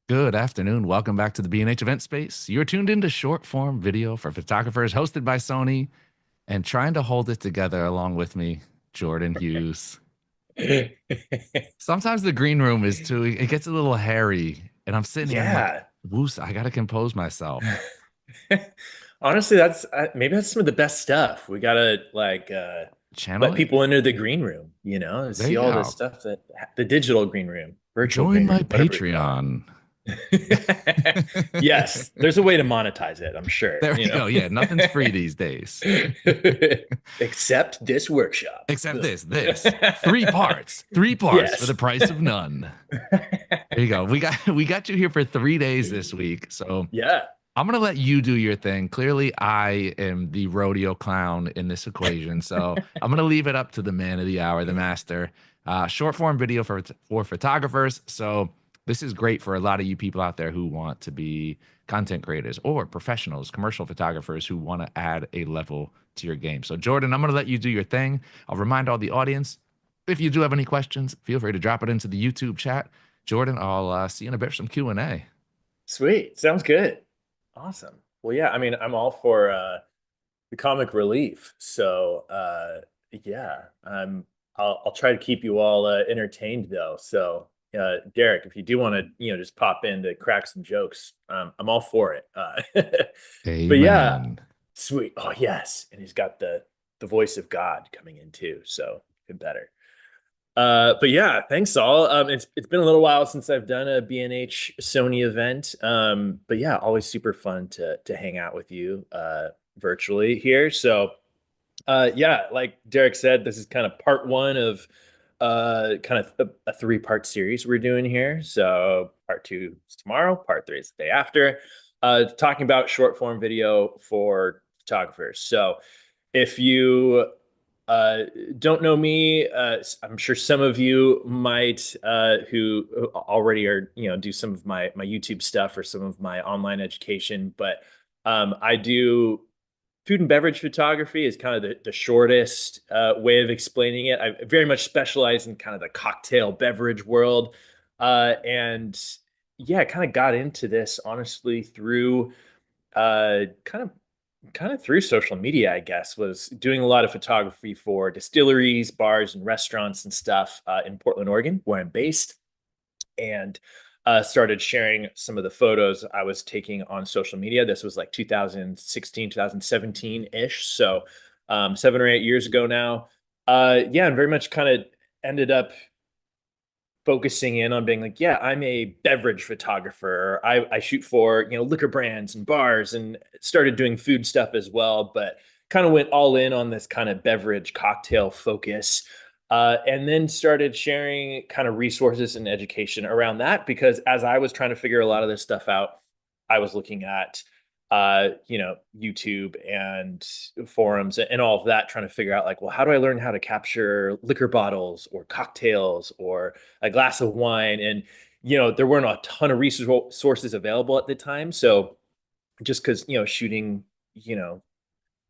Good afternoon. Welcome back to the B&H event space. You're tuned into short form video for photographers hosted by Sony and trying to hold it together along with me, Jordan Hughes. Sometimes the green room is too, it gets a little hairy and I'm sitting here and I'm like, Yeah. Woos, I got to compose myself. Honestly, that's maybe that's some of the best stuff. We gotta Channel let it. people into the green room, and There see you all this go. stuff that the digital green room, virtual Join green my room, whatever we call Patreon. it. Yes, there's a way to monetize it, I'm sure, There we go. Yeah, nothing's free these days. Except this workshop. Except this. Three parts for the Yes. price of none. There you go. We got you here for 3 days this week. So Yeah. I'm gonna let you do your thing. Clearly, I am the rodeo clown in this equation. So I'm gonna leave it up to the man of the hour, the master. Short form video for photographers. So this is great for a lot of you people out there who want to be content creators or professionals, commercial photographers who want to add a level to your game. So Jordan, I'm gonna let you do your thing. I'll remind all the audience, if you do have any questions, feel free to drop it into the YouTube chat. Jordan, I'll see you in a bit for some Q&A. Sweet. Sounds good. Awesome. Well, yeah, I mean, I'm all for the comic relief. So, yeah, I'll try to keep you all entertained though. So, Derek, if you do want to, just pop in to crack some jokes, I'm all for it. But yeah, Amen. sweet. Oh, yes. And he's got the voice of God coming in too. So, even better. But yeah, thanks all. It's been a little while since I've done a B&H Sony event. But yeah, always super fun to hang out with you virtually here. So yeah, like Derek said, this is kind of part one of kind of a three-part series we're doing here. So part two is tomorrow, part three is the day after. Talking about short form video for photographers. So if you uh, don't know me, I'm sure some of you might who already are, do some of my YouTube stuff or some of my online education. But I do food and beverage photography is kind of the shortest way of explaining it. I very much specialize in kind of the cocktail beverage world, and yeah, kind of got into this honestly through kind of through social media, I guess. Was doing a lot of photography for distilleries, bars, and restaurants and stuff in Portland, Oregon, where I'm based, and started sharing some of the photos I was taking on social media. This was like 2016, 2017 ish. So 7 or 8 years ago now. Yeah, and very much kind of ended up focusing in on being like, yeah, I'm a beverage photographer. I shoot for, liquor brands and bars, and started doing food stuff as well, but kind of went all in on this kind of beverage cocktail focus. And then started sharing kind of resources and education around that, because as I was trying to figure a lot of this stuff out, I was looking at YouTube and forums and all of that, trying to figure out like, well, how do I learn how to capture liquor bottles or cocktails or a glass of wine? And, there weren't a ton of resources available at the time. So just because, shooting,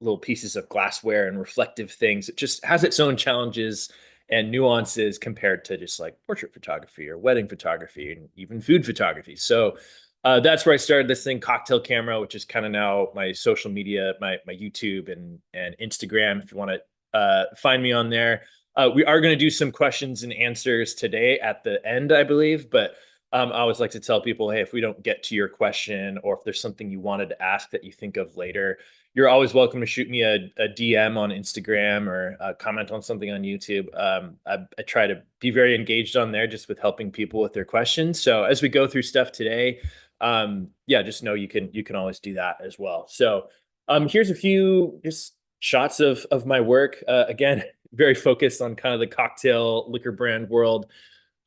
little pieces of glassware and reflective things, it just has its own challenges and nuances compared to just like portrait photography or wedding photography and even food photography. So that's where I started this thing, Cocktail Camera, which is kind of now my social media, my YouTube and Instagram. If you want to find me on there, we are going to do some questions and answers today at the end, I believe. But I always like to tell people, hey, if we don't get to your question, or if there's something you wanted to ask that you think of later, you're always welcome to shoot me a DM on Instagram or comment on something on YouTube. I try to be very engaged on there, just with helping people with their questions. So as we go through stuff today, yeah, just know you can always do that as well. So here's a few just shots of my work. Again, very focused on kind of the cocktail liquor brand world.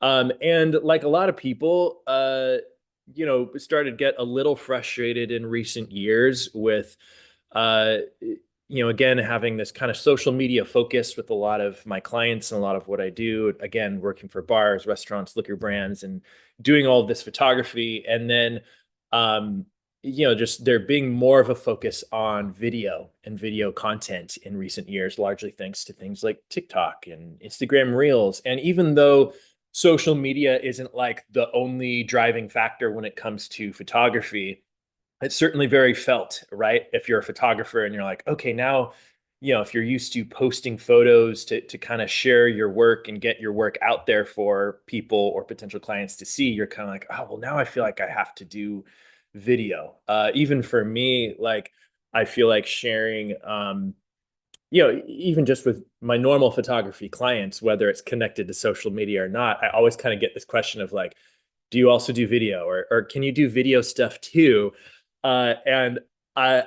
And like a lot of people, started to get a little frustrated in recent years with, again, having this kind of social media focus with a lot of my clients and a lot of what I do. Again, working for bars, restaurants, liquor brands, and doing all of this photography. And then, just there being more of a focus on video and video content in recent years, largely thanks to things like TikTok and Instagram Reels. And even though social media isn't like the only driving factor when it comes to photography. It's certainly very felt, right? If you're a photographer and you're like, okay, now, if you're used to posting photos to kind of share your work and get your work out there for people or potential clients to see, you're kind of like, oh, well, now I feel like I have to do video. Even for me, like, I feel like sharing, even just with my normal photography clients, whether it's connected to social media or not, I always kind of get this question of like, do you also do video, or can you do video stuff too? And I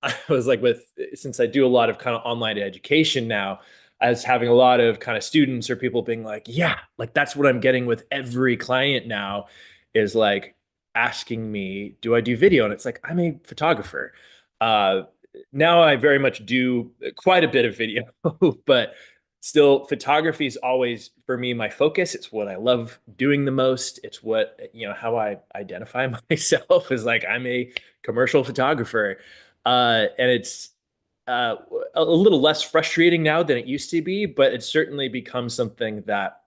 I was like, since I do a lot of kind of online education now, I was having a lot of kind of students or people being like, yeah, like that's what I'm getting with every client now, is like asking me, do I do video? And it's like, I'm a photographer. Uh, Now I very much do quite a bit of video, but still photography is always for me my focus. It's what I love doing the most. It's what, how I identify myself as, like, I'm a commercial photographer. And it's uh, a little less frustrating now than it used to be, but it's certainly become something that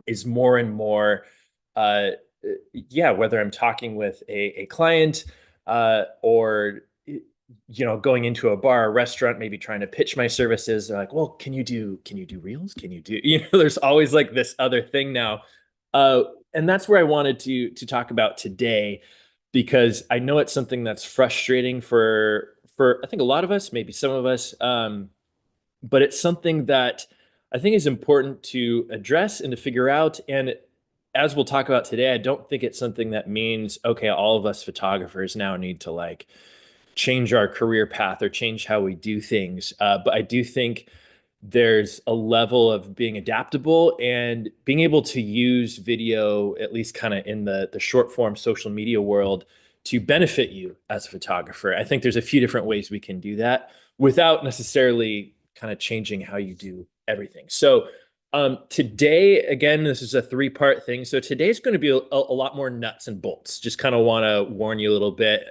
is more and more, uh, yeah, whether I'm talking with a client, or going into a bar or restaurant, maybe trying to pitch my services. They're like, well, can you do reels? Can you do, there's always like this other thing now. And that's where I wanted to talk about today, because I know it's something that's frustrating for I think a lot of us, maybe some of us. But it's something that I think is important to address and to figure out. And as we'll talk about today, I don't think it's something that means, okay, all of us photographers now need to like change our career path or change how we do things. But I do think there's a level of being adaptable and being able to use video, at least kind of in the short form social media world, to benefit you as a photographer. I think there's a few different ways we can do that without necessarily kind of changing how you do everything. So today, again, this is a three-part thing. So today's going to be a lot more nuts and bolts. Just kind of want to warn you a little bit.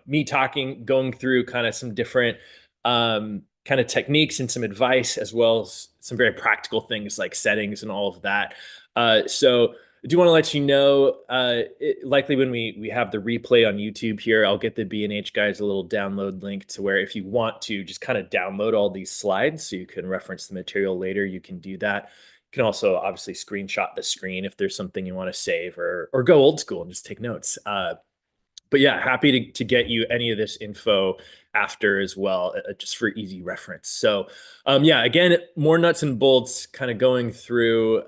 Me talking, going through kind of some different kind of techniques and some advice, as well as some very practical things like settings and all of that. So I do want to let you know, likely when we have the replay on YouTube here, I'll get the B&H guys a little download link to where if you want to just kind of download all these slides so you can reference the material later, you can do that. You can also obviously screenshot the screen if there's something you want to save, or go old school and just take notes. But yeah, happy to get you any of this info after as well, just for easy reference. So yeah, again, more nuts and bolts, kind of going through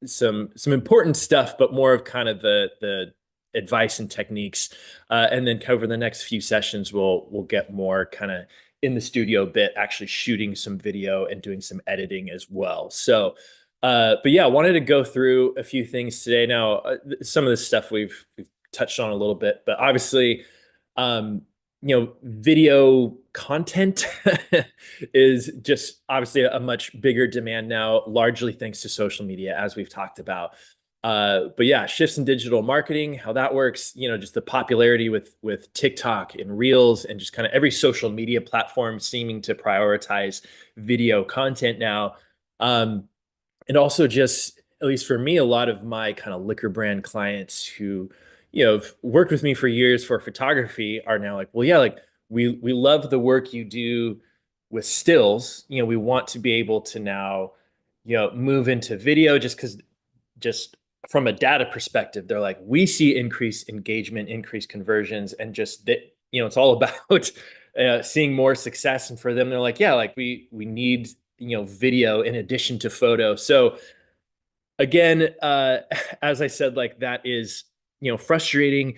some important stuff, but more of kind of the advice and techniques. And then cover the next few sessions, we'll get more kind of in the studio bit, actually shooting some video and doing some editing as well. So but yeah, I wanted to go through a few things today. Now, some of this stuff we've touched on a little bit, but obviously, video content is just obviously a much bigger demand now, largely thanks to social media, as we've talked about. But yeah, shifts in digital marketing, how that works, just the popularity with TikTok and Reels, and just kind of every social media platform seeming to prioritize video content now. And also just, at least for me, a lot of my kind of liquor brand clients who, have worked with me for years for photography are now like, well, yeah, like we love the work you do with stills. We want to be able to now, move into video, just from a data perspective, they're like, we see increased engagement, increased conversions, and just that, it's all about seeing more success. And for them, they're like, yeah, like we need, video in addition to photo. So again, as I said, like that is, frustrating,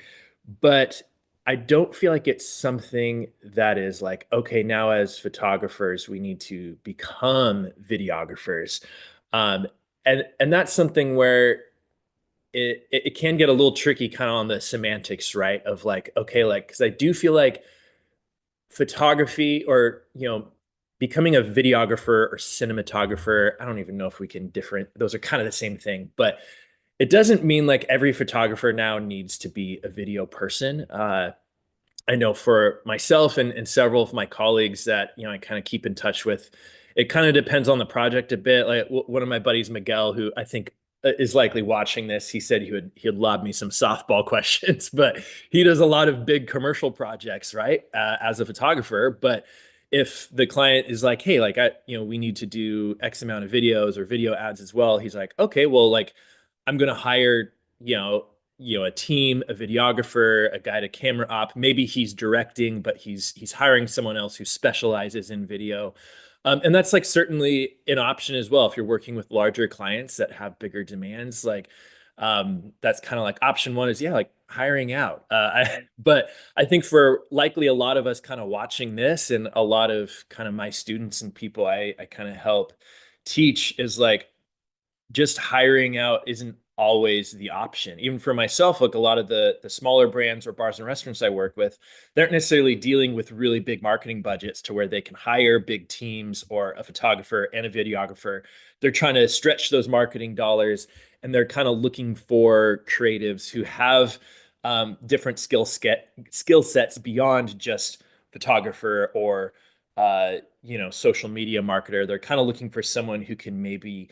but I don't feel like it's something that is like, okay, now as photographers, we need to become videographers. Um, and that's something where it can get a little tricky kind of on the semantics, right? Of like, okay, like, because I do feel like photography, or becoming a videographer or cinematographer, I don't even know if we can different, those are kind of the same thing, but it doesn't mean like every photographer now needs to be a video person. I know for myself and several of my colleagues that I kind of keep in touch with, it kind of depends on the project a bit. Like one of my buddies, Miguel, who I think is likely watching this. He said he would lob me some softball questions, but he does a lot of big commercial projects, right? As a photographer, but if the client is like, hey, like we need to do X amount of videos or video ads as well, he's like, okay, well, like I'm gonna hire, a team, a videographer, a guy to camera op. Maybe he's directing, but he's hiring someone else who specializes in video. And that's like certainly an option as well if you're working with larger clients that have bigger demands. Like that's kind of like option one is, yeah, like hiring out. But I think for likely a lot of us kind of watching this and a lot of kind of my students and people I kind of help teach is like just hiring out isn't always the option. Even for myself, like a lot of the smaller brands or bars and restaurants I work with, they aren't necessarily dealing with really big marketing budgets to where they can hire big teams or a photographer and a videographer. They're trying to stretch those marketing dollars, and they're kind of looking for creatives who have different skill sets beyond just photographer or social media marketer. They're kind of looking for someone who can maybe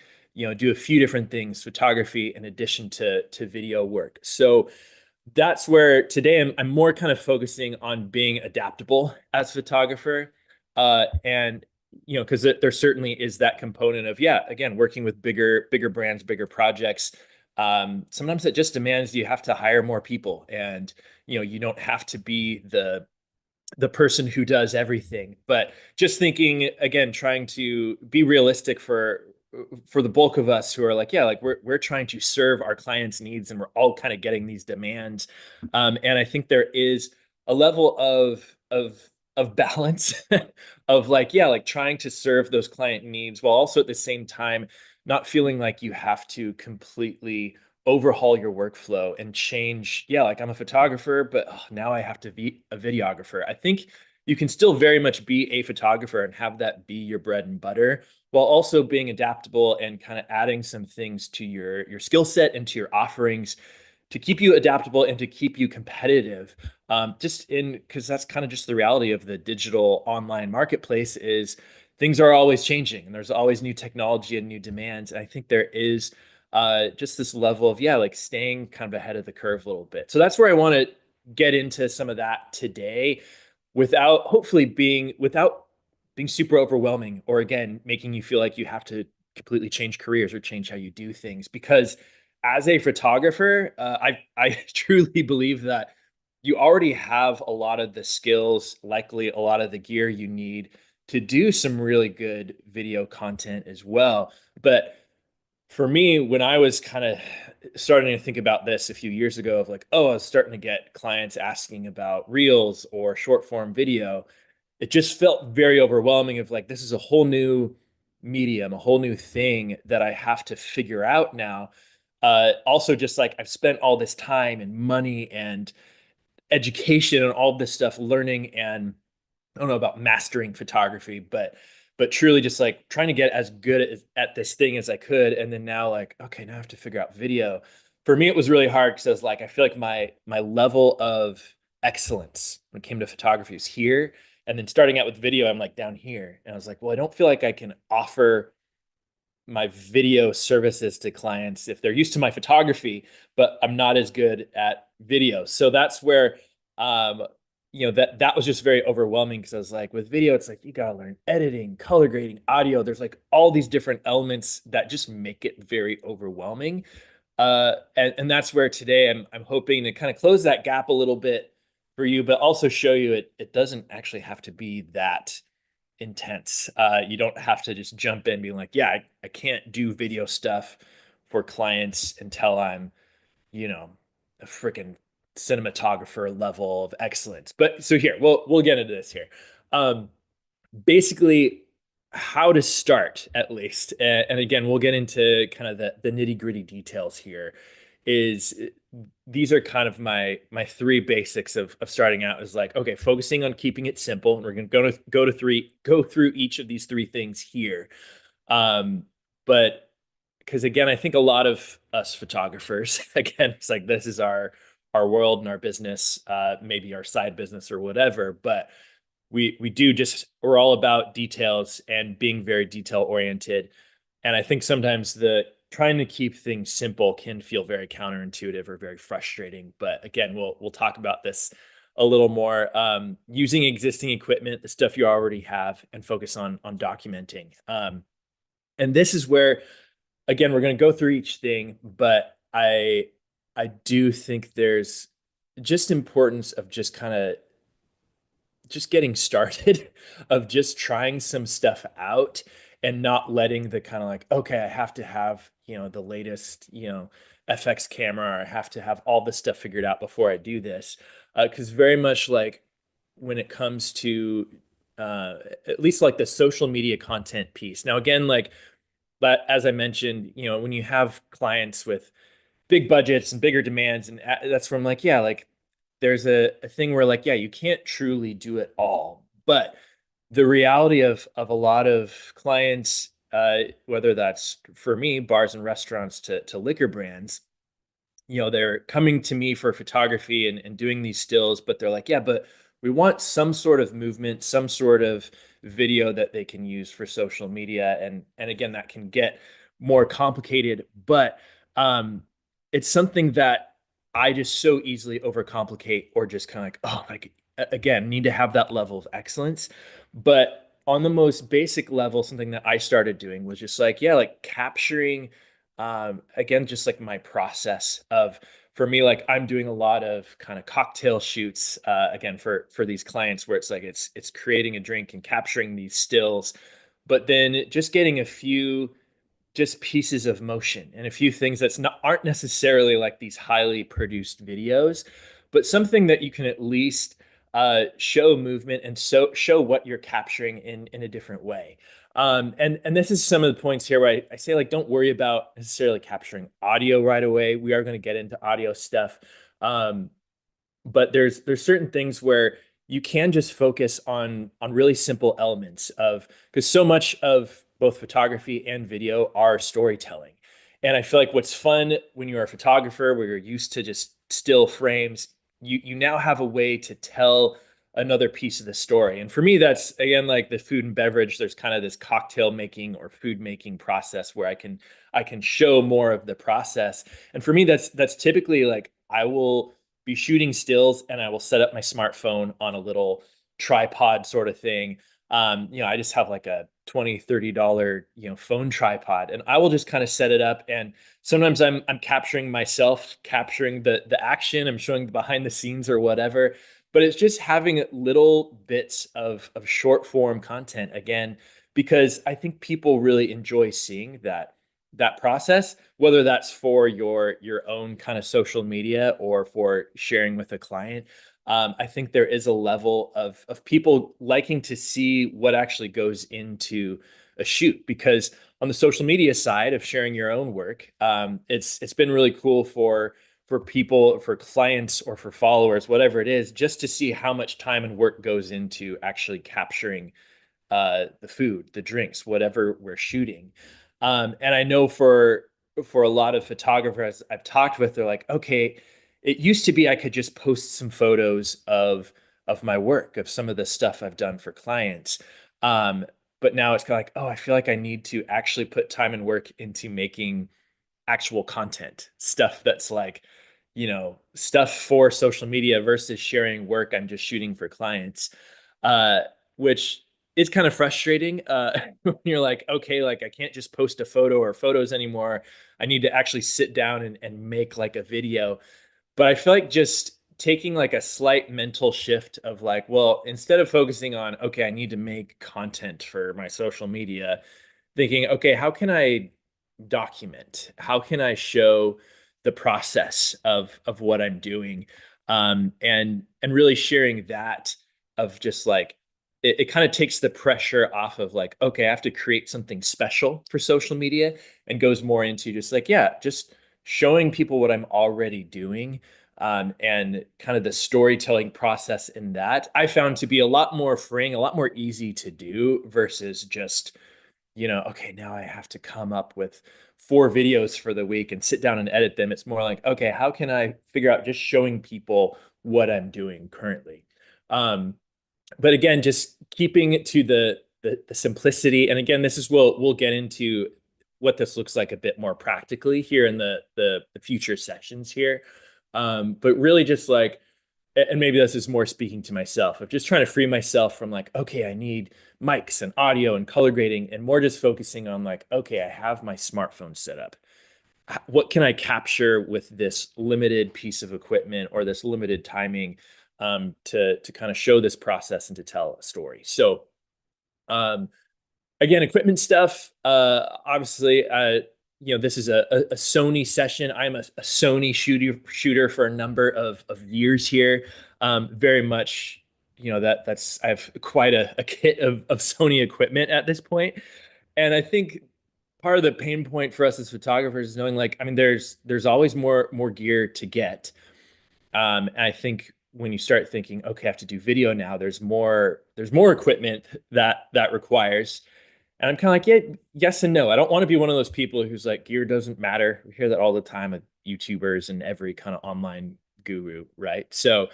do a few different things, photography in addition to video work. So that's where today I'm more kind of focusing on being adaptable as a photographer. And because there certainly is that component of, yeah, again, working with bigger brands, bigger projects. Sometimes it just demands you have to hire more people, and you don't have to be the person who does everything. But just thinking again, trying to be realistic for the bulk of us who are like, yeah, like we're trying to serve our clients' needs, and we're all kind of getting these demands. And I think there is a level of balance of like, yeah, like trying to serve those client needs while also at the same time not feeling like you have to completely overhaul your workflow and change. Yeah, like I'm a photographer, but now I have to be a videographer. I think you can still very much be a photographer and have that be your bread and butter, while also being adaptable and kind of adding some things to your skill set and to your offerings to keep you adaptable and to keep you competitive. Just in because that's kind of just the reality of the digital online marketplace is things are always changing and there's always new technology and new demands. And I think there is just this level of, yeah, like staying kind of ahead of the curve a little bit. So that's where I want to get into some of that today without being super overwhelming, or again making you feel like you have to completely change careers or change how you do things. Because as a photographer, I truly believe that you already have a lot of the skills, likely a lot of the gear you need to do some really good video content as well. But for me, when I was kind of starting to think about this a few years ago, of like, oh, I was starting to get clients asking about reels or short form video, it just felt very overwhelming of like, this is a whole new medium, a whole new thing that I have to figure out now. Also, just like I've spent all this time and money and education and all this stuff learning, and I don't know about mastering photography, but truly just like trying to get as good at this thing as I could. And then now like, okay, now I have to figure out video. For me, it was really hard because I was like, I feel like my level of excellence when it came to photography is here. And then starting out with video, I'm like down here. And I was like, well, I don't feel like I can offer my video services to clients if they're used to my photography, but I'm not as good at video. So that's where that was just very overwhelming, because I was like, with video, it's like you gotta learn editing, color grading, audio. There's like all these different elements that just make it very overwhelming. And that's where today I'm hoping to kind of close that gap a little bit for you, but also show you it doesn't actually have to be that intense. You don't have to just jump in being like, yeah, I can't do video stuff for clients until I'm, a freaking cinematographer level of excellence. But so here, we'll get into this here. Um, Basically, how to start at least, and again, we'll get into kind of the nitty gritty details here. Is these are kind of my three basics of starting out, is like, okay, focusing on keeping it simple. And we're going to go through each of these three things here. But because again, I think a lot of us photographers, again, it's like this is our world and our business, maybe our side business or whatever, but we're all about details and being very detail oriented. And I think sometimes trying to keep things simple can feel very counterintuitive or very frustrating. But again, we'll talk about this a little more. Using existing equipment, the stuff you already have, and focus on documenting. And this is where, again, we're going to go through each thing, but I do think there's just importance of just kind of just getting started, of just trying some stuff out and not letting the kind of like, okay, I have to have, the latest, FX camera, or I have to have all this stuff figured out before I do this. Because very much like when it comes to at least like the social media content piece. Now, again, like, but as I mentioned, when you have clients with big budgets and bigger demands, and that's where I'm like, yeah, like there's a thing where like, yeah, you can't truly do it all. But the reality of a lot of clients, whether that's for me, bars and restaurants to liquor brands, they're coming to me for photography and doing these stills, but they're like, yeah, but we want some sort of movement, some sort of video that they can use for social media. And again, that can get more complicated, but um, it's something that I just so easily overcomplicate, or just kind of like, oh, like again, need to have that level of excellence. But on the most basic level, something that I started doing was just like, yeah, like capturing again, just like my process of, for me, like I'm doing a lot of kind of cocktail shoots, again, for these clients, where it's like it's creating a drink and capturing these stills, but then just getting a few just pieces of motion and a few things that's not aren't necessarily like these highly produced videos, but something that you can at least show movement and so show what you're capturing in a different way. And this is some of the points here where I say, like, don't worry about necessarily capturing audio right away. We are going to get into audio stuff. Um, but there's certain things where you can just focus on really simple elements of, because so much of both photography and video are storytelling. And I feel like what's fun when you're a photographer, where you're used to just still frames, you now have a way to tell another piece of the story. And for me, that's again like the food and beverage. There's kind of this cocktail making or food making process where I can show more of the process. And for me, that's typically like I will be shooting stills and I will set up my smartphone on a little tripod sort of thing. I just have like a $20, $30, phone tripod, and I will just kind of set it up. And sometimes I'm capturing myself, capturing the action, I'm showing the behind the scenes or whatever. But it's just having little bits of short form content again, because I think people really enjoy seeing that process, whether that's for your own kind of social media or for sharing with a client. I think there is a level of people liking to see what actually goes into a shoot, because on the social media side of sharing your own work, it's been really cool for people, for clients, or for followers, whatever it is, just to see how much time and work goes into actually capturing the food, the drinks, whatever we're shooting. And I know for a lot of photographers I've talked with, they're like, okay, it used to be I could just post some photos of my work, of some of the stuff I've done for clients. Um, but now it's kind of like, oh, I feel like I need to actually put time and work into making actual content, stuff that's like, stuff for social media versus sharing work I'm just shooting for clients, uh, which is kind of frustrating, when you're like, okay, like I can't just post a photo or photos anymore. I need to actually sit down and make like a video. But I feel like just taking like a slight mental shift of like, well, instead of focusing on, okay, I need to make content for my social media, thinking, okay, how can I document? How can I show the process of what I'm doing? And really sharing that, of just like it kind of takes the pressure off of like, okay, I have to create something special for social media, and goes more into just like, yeah, just showing people what I'm already doing. And kind of the storytelling process in that I found to be a lot more freeing, a lot more easy to do, versus just, okay, now I have to come up with 4 videos for the week and sit down and edit them. It's more like, okay, how can I figure out just showing people what I'm doing currently? Um, but again, just keeping it to the simplicity. And again, this is we'll get into what this looks like a bit more practically here in the future sessions here. But really just like, and maybe this is more speaking to myself of just trying to free myself from like, okay, I need mics and audio and color grading, and more just focusing on like, okay, I have my smartphone set up. What can I capture with this limited piece of equipment or this limited timing, to kind of show this process and to tell a story? So um, again, equipment stuff. Obviously, this is a Sony session. I'm a Sony shooter for a number of years here. Very much, that's I have quite a kit of Sony equipment at this point, and I think part of the pain point for us as photographers is knowing like, I mean, there's always more gear to get. And I think when you start thinking, okay, I have to do video now, there's more equipment that requires. And I'm kind of like, yeah, yes and no. I don't want to be one of those people who's like, gear doesn't matter. We hear that all the time with YouTubers and every kind of online guru, right? So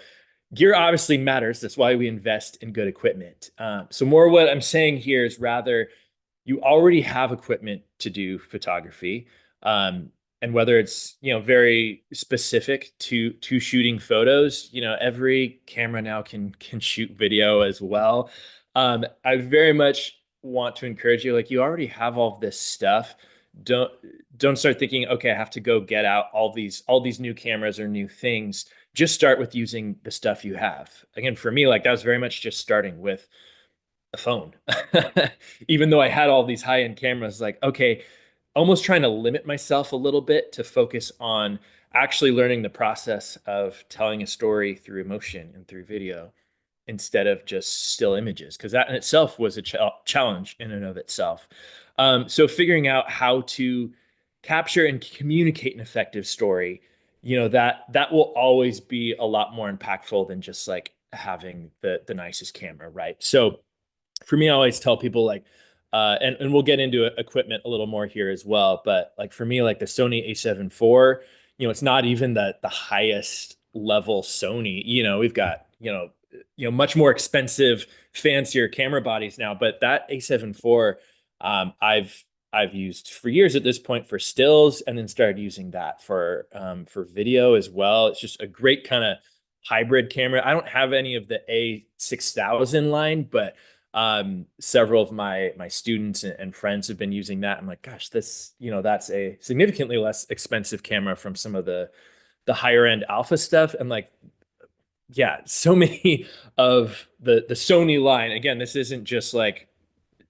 gear obviously matters. That's why we invest in good equipment. So more what I'm saying here is rather you already have equipment to do photography. And whether it's, very specific to shooting photos, every camera now can shoot video as well. I very much want to encourage you, like, you already have all of this stuff. Don't don't start thinking, okay, I have to go get out all these new cameras or new things. Just start with using the stuff you have. Again, for me, like, that was very much just starting with a phone. Even though I had all these high-end cameras, like, okay, almost trying to limit myself a little bit to focus on actually learning the process of telling a story through emotion and through video instead of just still images, because that in itself was a challenge in and of itself. So figuring out how to capture and communicate an effective story, that will always be a lot more impactful than just like having the nicest camera, right? So for me, I always tell people like, and we'll get into equipment a little more here as well. But like for me, like the Sony A7 IV, it's not even the highest level Sony. We've got much more expensive, fancier camera bodies now. But that A7 IV, I've used for years at this point for stills, and then started using that for video as well. It's just a great kind of hybrid camera. I don't have any of the A6000 line, but several of my students and friends have been using that. I'm like, gosh, that's a significantly less expensive camera from some of the higher end alpha stuff. And like, yeah, so many of the Sony line, again, this isn't just like,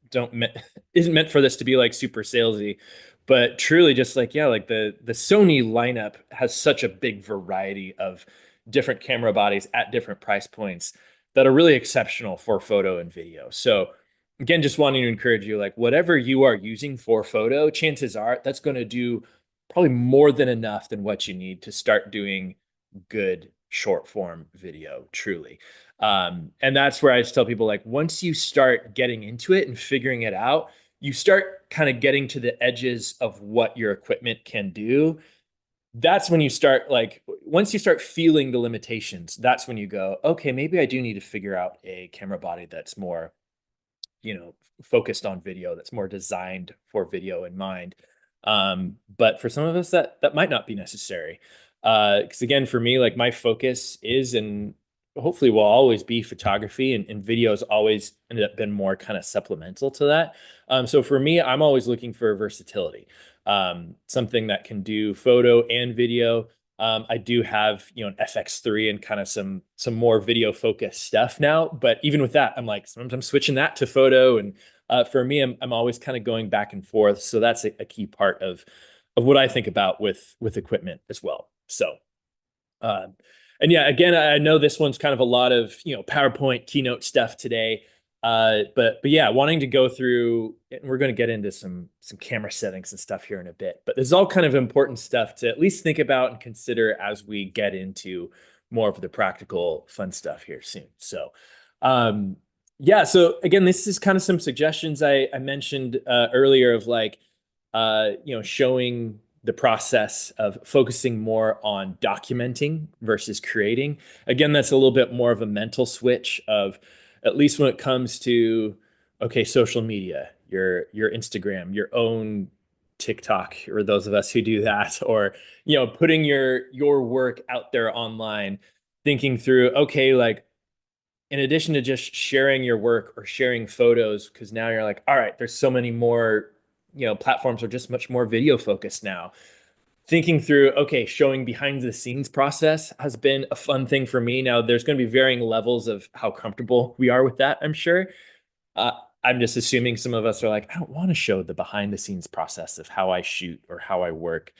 don't me- isn't meant for this to be like super salesy, but truly just like, yeah, like the Sony lineup has such a big variety of different camera bodies at different price points that are really exceptional for photo and video. So again, just wanting to encourage you, like, whatever you are using for photo, chances are that's going to do probably more than enough than what you need to start doing good short form video, truly. And that's where I just tell people, like, once you start getting into it and figuring it out, you start kind of getting to the edges of what your equipment can do. That's when you start, like, once you start feeling the limitations, that's when you go, okay, maybe I do need to figure out a camera body that's more, focused on video, that's more designed for video in mind. But for some of us, that might not be necessary. Because again, for me, like, my focus is, and hopefully will always be, photography, and video has always ended up been more kind of supplemental to that. So for me, I'm always looking for versatility, something that can do photo and video. I do have, an FX3 and kind of some more video focused stuff now, but even with that, I'm like, sometimes I'm switching that to photo. And for me, I'm always kind of going back and forth. So that's a key part of what I think about with equipment as well. So, uh, and yeah, again, I know this one's kind of a lot of, PowerPoint keynote stuff today. But yeah, wanting to go through, and we're going to get into some camera settings and stuff here in a bit, but this is all kind of important stuff to at least think about and consider as we get into more of the practical fun stuff here soon. So, yeah, so again, this is kind of some suggestions I mentioned earlier of like, showing the process of focusing more on documenting versus creating. Again, that's a little bit more of a mental switch of, at least when it comes to, okay, social media, your Instagram, your own TikTok, or those of us who do that, or putting your work out there online, thinking through, okay, like in addition to just sharing your work or sharing photos, because now you're like, all right, there's so many more, platforms are just much more video focused now. Thinking through, okay, showing behind the scenes process has been a fun thing for me. Now, there's going to be varying levels of how comfortable we are with that, I'm sure. Uh, I'm just assuming some of us are like, I don't want to show the behind the scenes process of how I shoot or how I work.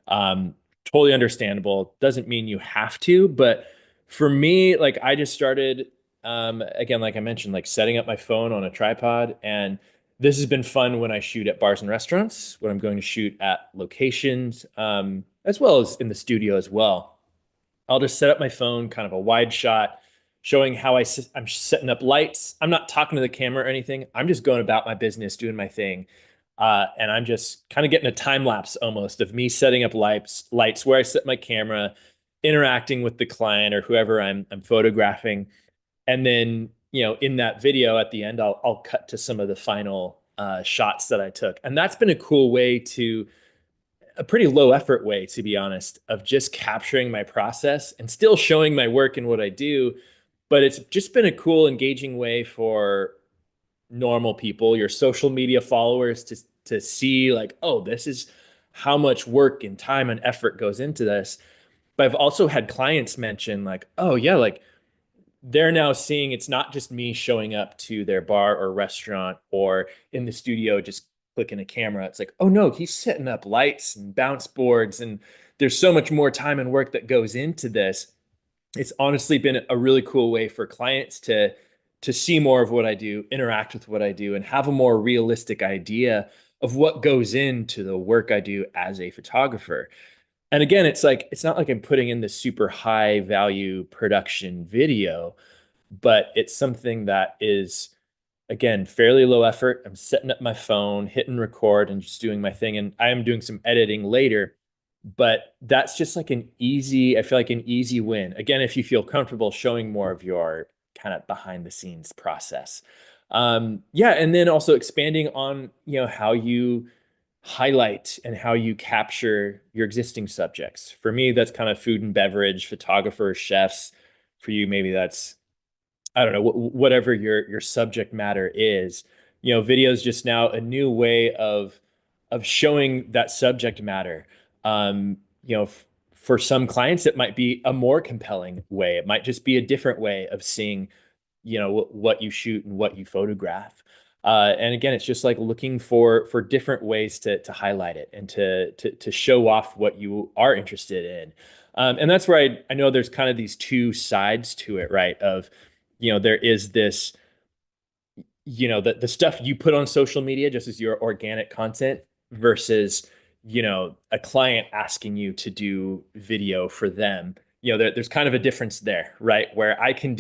Um, Totally understandable. Doesn't mean you have to, but for me, like I just started, again, like I mentioned, like setting up my phone on a tripod, and this has been fun when I shoot at bars and restaurants, when I'm going to shoot at locations, as well as in the studio as well. I'll just set up my phone, kind of a wide shot, showing how I'm setting up lights. I'm not talking to the camera or anything. I'm just going about my business, doing my thing. And I'm just kind of getting a time lapse almost of me setting up lights where I set my camera, interacting with the client or whoever I'm photographing. And then, in that video at the end, I'll cut to some of the final shots that I took. And that's been a cool way to a pretty low effort way, to be honest, of just capturing my process and still showing my work and what I do. But it's just been a cool, engaging way for normal people, your social media followers, to see like, oh, this is how much work and time and effort goes into this. But I've also had clients mention like, oh yeah, like they're now seeing it's not just me showing up to their bar or restaurant or in the studio just clicking a camera. It's like, oh no, he's setting up lights and bounce boards, and there's so much more time and work that goes into this. It's honestly been a really cool way for clients to see more of what I do, interact with what I do, and have a more realistic idea of what goes into the work I do as a photographer. And again, it's like it's not like I'm putting in this super high value production video, but it's something that is, again, fairly low effort. I'm setting up my phone, hitting record, and just doing my thing. And I am doing some editing later, but that's just like I feel like an easy win. Again, if you feel comfortable showing more of your kind of behind the scenes process. Yeah. And then also expanding on, how you highlight and how you capture your existing subjects. For me, that's kind of food and beverage, photographers, chefs. For you, maybe that's, I don't know, whatever your subject matter is. Video is just now a new way of showing that subject matter. Um, for some clients, it might be a more compelling way. It might just be a different way of seeing, what you shoot and what you photograph. And again, it's just like looking for different ways to highlight it and to show off what you are interested in. And that's where I know there's kind of these two sides to it, right? Of, there is this, the stuff you put on social media just as your organic content versus, a client asking you to do video for them. There's kind of a difference there, right? Where I can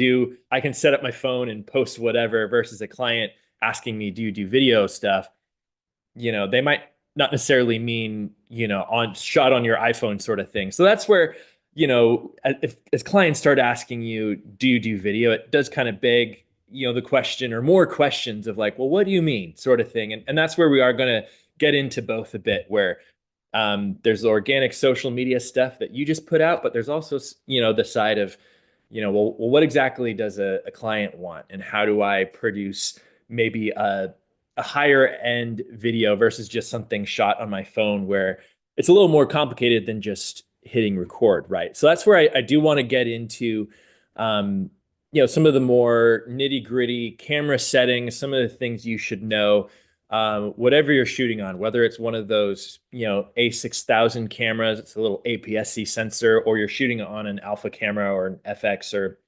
set up my phone and post whatever versus a client asking me, do you do video stuff? They might not necessarily mean, on shot on your iPhone sort of thing. So that's where, if as clients start asking you, do you do video? It does kind of beg, the question or more questions of like, well, what do you mean sort of thing? And that's where we are going to get into both a bit, where there's the organic social media stuff that you just put out, but there's also, the side of, well, what exactly does a client want? And how do I produce maybe a higher end video versus just something shot on my phone where it's a little more complicated than just hitting record, right? So that's where I do want to get into, some of the more nitty gritty camera settings, some of the things you should know, whatever you're shooting on, whether it's one of those, A6000 cameras, it's a little APS-C sensor, or you're shooting on an alpha camera or an FX or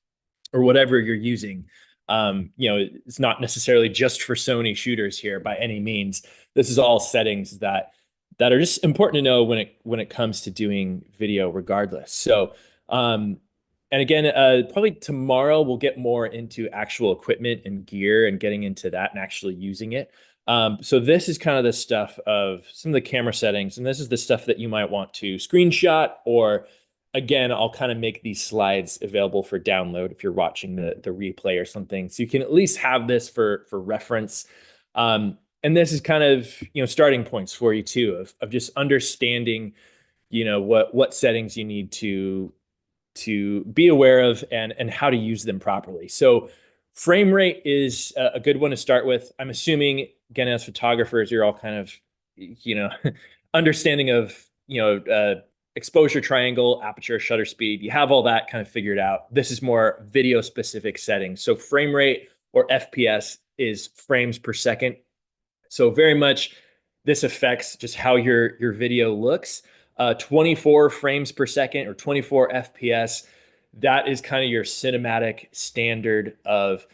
whatever you're using. It's not necessarily just for Sony shooters here by any means. This is all settings that are just important to know when it comes to doing video regardless. So, and again, probably tomorrow we'll get more into actual equipment and gear and getting into that and actually using it. So this is kind of the stuff of some of the camera settings, and this is the stuff that you might want to screenshot, or again, I'll kind of make these slides available for download if you're watching the replay or something, so you can at least have this for reference. And and this is kind of, starting points for you too, of just understanding, what settings you need to be aware of, and how to use them properly. So frame rate is a good one to start with. I'm assuming, again, as photographers, you're all kind of, understanding of, exposure triangle, aperture, shutter speed. You have all that kind of figured out. This is more video specific settings. So frame rate, or FPS, is frames per second. So very much this affects just how your video looks. 24 frames per second, or 24 FPS, that is kind of your cinematic standard of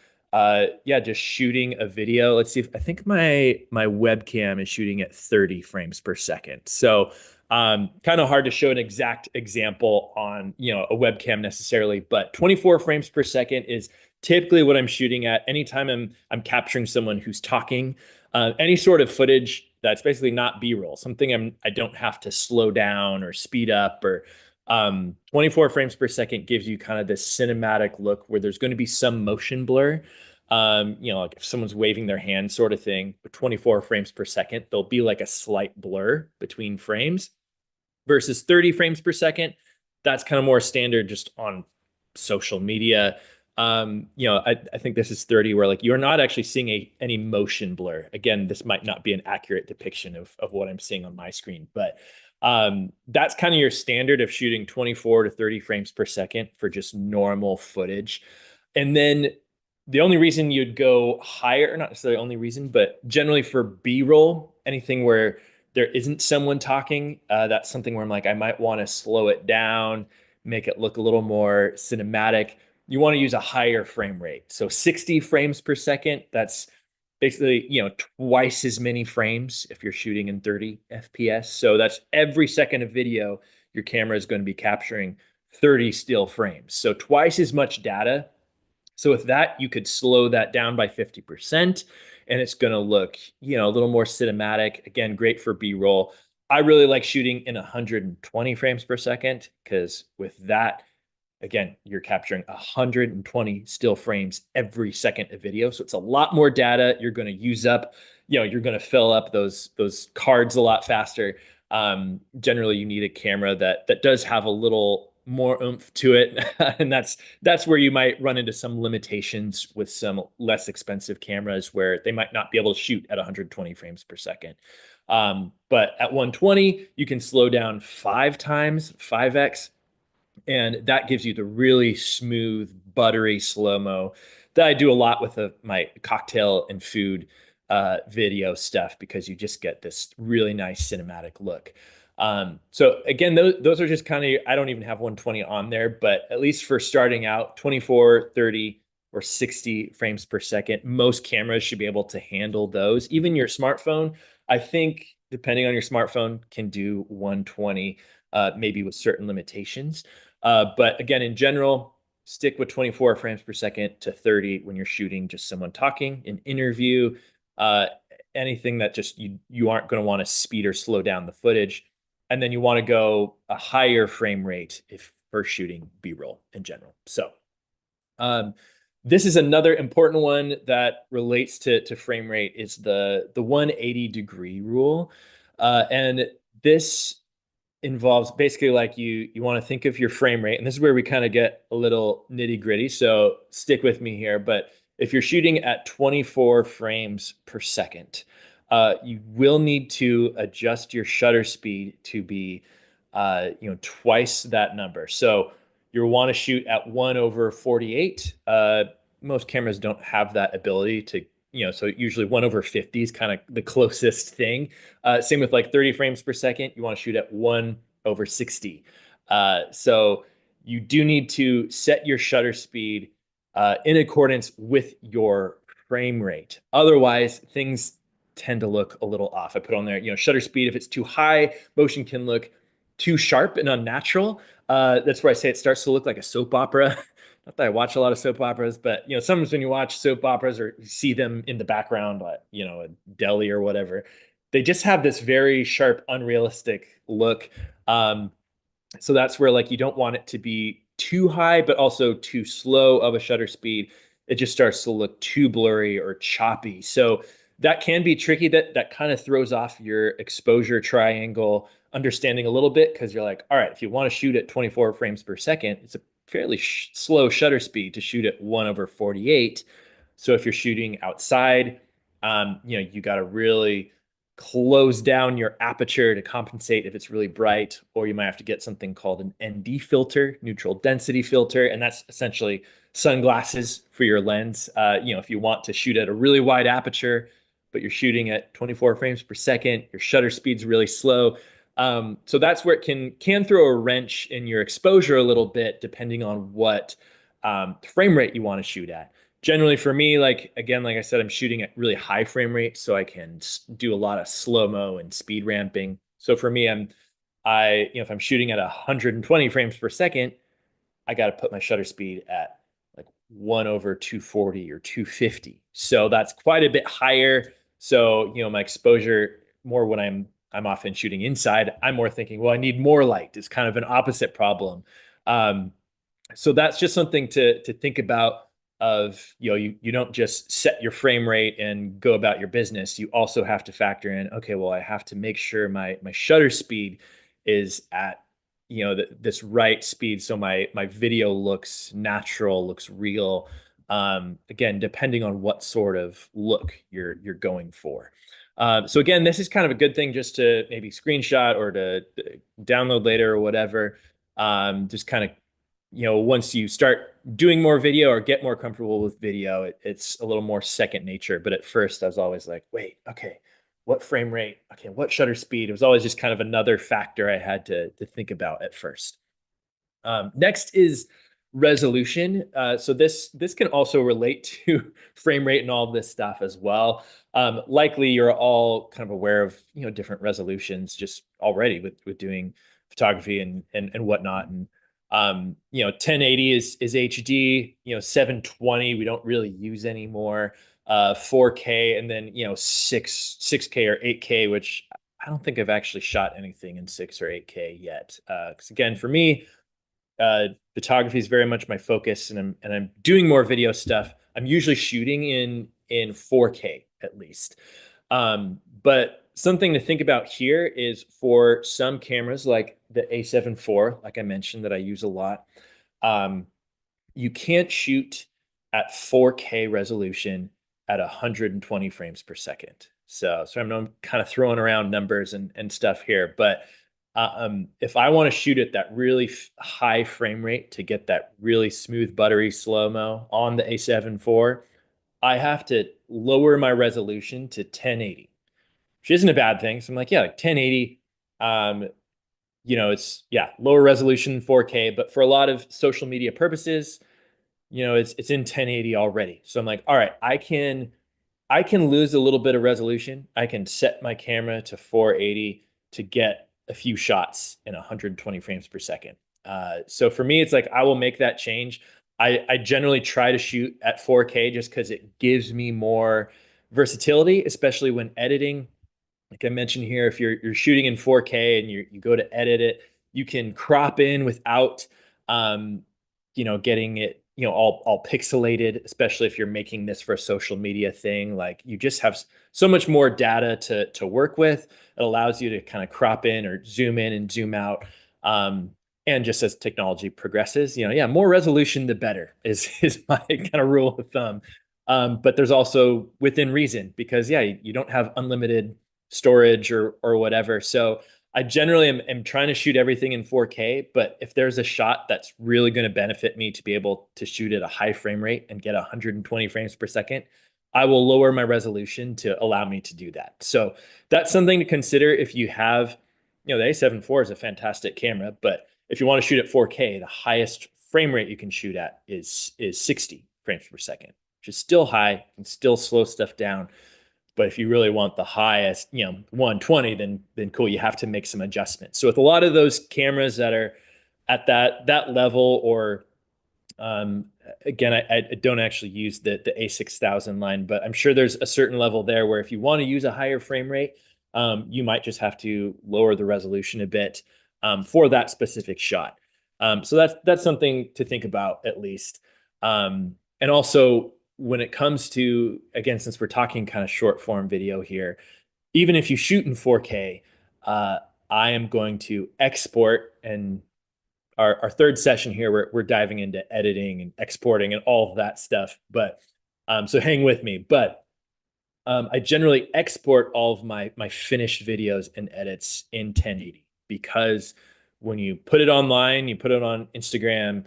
just shooting a video. Let's see, if I think my webcam is shooting at 30 frames per second. So kind of hard to show an exact example on a webcam necessarily, but 24 frames per second is typically what I'm shooting at anytime I'm capturing someone who's talking. Any sort of footage that's basically not B-roll, something I don't have to slow down or speed up, or 24 frames per second gives you kind of this cinematic look where there's going to be some motion blur. Like if someone's waving their hand sort of thing, with 24 frames per second, there'll be like a slight blur between frames, versus 30 frames per second. That's kind of more standard just on social media. I think this is 30, where like you're not actually seeing any motion blur. Again, this might not be an accurate depiction of what I'm seeing on my screen, but that's kind of your standard of shooting 24 to 30 frames per second for just normal footage. And then the only reason you'd go higher, not necessarily the only reason, but generally for B-roll, anything where there isn't someone talking, that's something where I'm like, I might want to slow it down, make it look a little more cinematic. You want to use a higher frame rate. So 60 frames per second, that's basically, twice as many frames if you're shooting in 30 FPS. So that's every second of video, your camera is going to be capturing 30 still frames. So twice as much data. So with that, you could slow that down by 50%, and it's going to look, a little more cinematic. Again, great for B-roll. I really like shooting in 120 frames per second, because with that, again, you're capturing 120 still frames every second of video. So it's a lot more data. You're going to use up, you're going to fill up those cards a lot faster. Generally, you need a camera that does have a little more oomph to it, and that's where you might run into some limitations with some less expensive cameras, where they might not be able to shoot at 120 frames per second. But at 120, you can slow down 5x, and that gives you the really smooth, buttery slow-mo that I do a lot with my cocktail and food video stuff, because you just get this really nice cinematic look. So again, those are just kind of, I don't even have 120 on there, but at least for starting out, 24, 30, or 60 frames per second, most cameras should be able to handle those. Even your smartphone, I think, depending on your smartphone, can do 120, maybe with certain limitations. But again, in general, stick with 24 frames per second to 30 when you're shooting just someone talking, an interview, anything that just you aren't going to want to speed or slow down the footage. And then you want to go a higher frame rate if for shooting B-roll in general. So this is another important one that relates to frame rate, is the 180-degree rule. And this involves basically, like, you want to think of your frame rate, and this is where we kind of get a little nitty gritty. So stick with me here. But if you're shooting at 24 frames per second, you will need to adjust your shutter speed to be, twice that number. So you'll want to shoot at 1/48. Most cameras don't have that ability to, so usually 1/50 is kind of the closest thing. Same with like 30 frames per second. You want to shoot at 1/60. So you do need to set your shutter speed in accordance with your frame rate. Otherwise, things tend to look a little off. I put on there, shutter speed. If it's too high, motion can look too sharp and unnatural. That's where I say it starts to look like a soap opera. Not that I watch a lot of soap operas, but sometimes when you watch soap operas or you see them in the background, like, a deli or whatever, they just have this very sharp, unrealistic look. So that's where, like, you don't want it to be too high, but also too slow of a shutter speed. It just starts to look too blurry or choppy. So that can be tricky. That kind of throws off your exposure triangle understanding a little bit, because you're like, all right, if you want to shoot at 24 frames per second, it's a fairly slow shutter speed to shoot at 1/48. So if you're shooting outside, you got to really close down your aperture to compensate if it's really bright, or you might have to get something called an ND filter, neutral density filter, and that's essentially sunglasses for your lens. If you want to shoot at a really wide aperture, but you're shooting at 24 frames per second, your shutter speed's really slow. So that's where it can throw a wrench in your exposure a little bit, depending on what frame rate you want to shoot at. Generally for me, like I said, I'm shooting at really high frame rate, so I can do a lot of slow-mo and speed ramping. So for me, if I'm shooting at 120 frames per second, I got to put my shutter speed at like 1/240 or 250. So that's quite a bit higher. So, my exposure more when I'm often shooting inside, I'm more thinking, well, I need more light. It's kind of an opposite problem. So that's just something to think about. Of you don't just set your frame rate and go about your business. You also have to factor in, okay, well, I have to make sure my shutter speed is at this right speed, so my video looks natural, looks real. Again, depending on what sort of look you're going for. So again, this is kind of a good thing just to maybe screenshot or to download later or whatever. Just kind of, once you start doing more video or get more comfortable with video, it's a little more second nature. But at first I was always like, wait, okay, what frame rate? Okay, what shutter speed? It was always just kind of another factor I had to think about at first. Next is resolution. So this can also relate to frame rate and all of this stuff as well. Likely you're all kind of aware of different resolutions just already with doing photography and whatnot. And 1080 is HD. 720 we don't really use anymore. 4K, and then 6K or 8K, which I don't think I've actually shot anything in 6 or 8K yet. Because again, for me, photography is very much my focus, and I'm doing more video stuff. I'm usually shooting in 4K at least. But something to think about here is for some cameras like the A7 IV, like I mentioned, that I use a lot, you can't shoot at 4K resolution at 120 frames per second. So I'm kind of throwing around numbers and stuff here, but if I want to shoot at that really high frame rate to get that really smooth, buttery slow-mo on the A7 IV, I have to lower my resolution to 1080, which isn't a bad thing. So I'm like, yeah, like 1080, it's lower resolution 4K, but for a lot of social media purposes, it's in 1080 already. So I'm like, all right, I can lose a little bit of resolution. I can set my camera to 480 to get a few shots in 120 frames per second. So for me, it's like I will make that change. I generally try to shoot at 4K just because it gives me more versatility, especially when editing. Like I mentioned here, if you're shooting in 4K and you go to edit it, you can crop in without getting it all pixelated, especially if you're making this for a social media thing. Like you just have so much more data to work with. It allows you to kind of crop in or zoom in and zoom out. And just as technology progresses, more resolution the better is my kind of rule of thumb. But there's also within reason, because you don't have unlimited storage or whatever. So I generally am trying to shoot everything in 4K, but if there's a shot that's really going to benefit me to be able to shoot at a high frame rate and get 120 frames per second, I will lower my resolution to allow me to do that. So that's something to consider if you have, the A7 IV is a fantastic camera, but if you want to shoot at 4K, the highest frame rate you can shoot at is 60 frames per second, which is still high and still slow stuff down. But if you really want the highest, 120, then cool, you have to make some adjustments. So with a lot of those cameras that are at that level, or again, I don't actually use the A6000 line, but I'm sure there's a certain level there where if you want to use a higher frame rate, you might just have to lower the resolution a bit for that specific shot. So that's something to think about at least. And also when it comes to, again, since we're talking kind of short form video here, even if you shoot in 4K, uh, I am going to export. And our third session here, we're diving into editing and exporting and all of that stuff. But so hang with me. But I generally export all of my finished videos and edits in 1080, because when you put it online, you put it on Instagram,